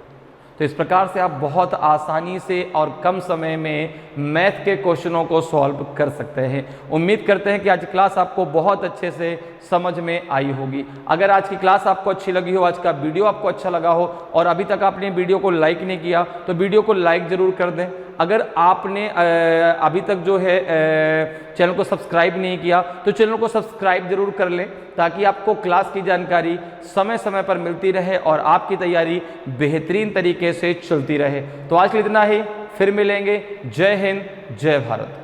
तो इस प्रकार से आप बहुत आसानी से और कम समय में मैथ के क्वेश्चनों को सॉल्व कर सकते हैं। उम्मीद करते हैं कि आज की क्लास आपको बहुत अच्छे से समझ में आई होगी। अगर आज की क्लास आपको अच्छी लगी हो, आज का वीडियो आपको अच्छा लगा हो और अभी तक आपने वीडियो को लाइक नहीं किया तो वीडियो को लाइक ज़रूर कर दें। अगर आपने अभी तक जो है चैनल को सब्सक्राइब नहीं किया तो चैनल को सब्सक्राइब जरूर कर लें, ताकि आपको क्लास की जानकारी समय समय पर मिलती रहे और आपकी तैयारी बेहतरीन तरीके से चलती रहे। तो आज के लिए इतना ही, फिर मिलेंगे। जय हिंद, जय भारत।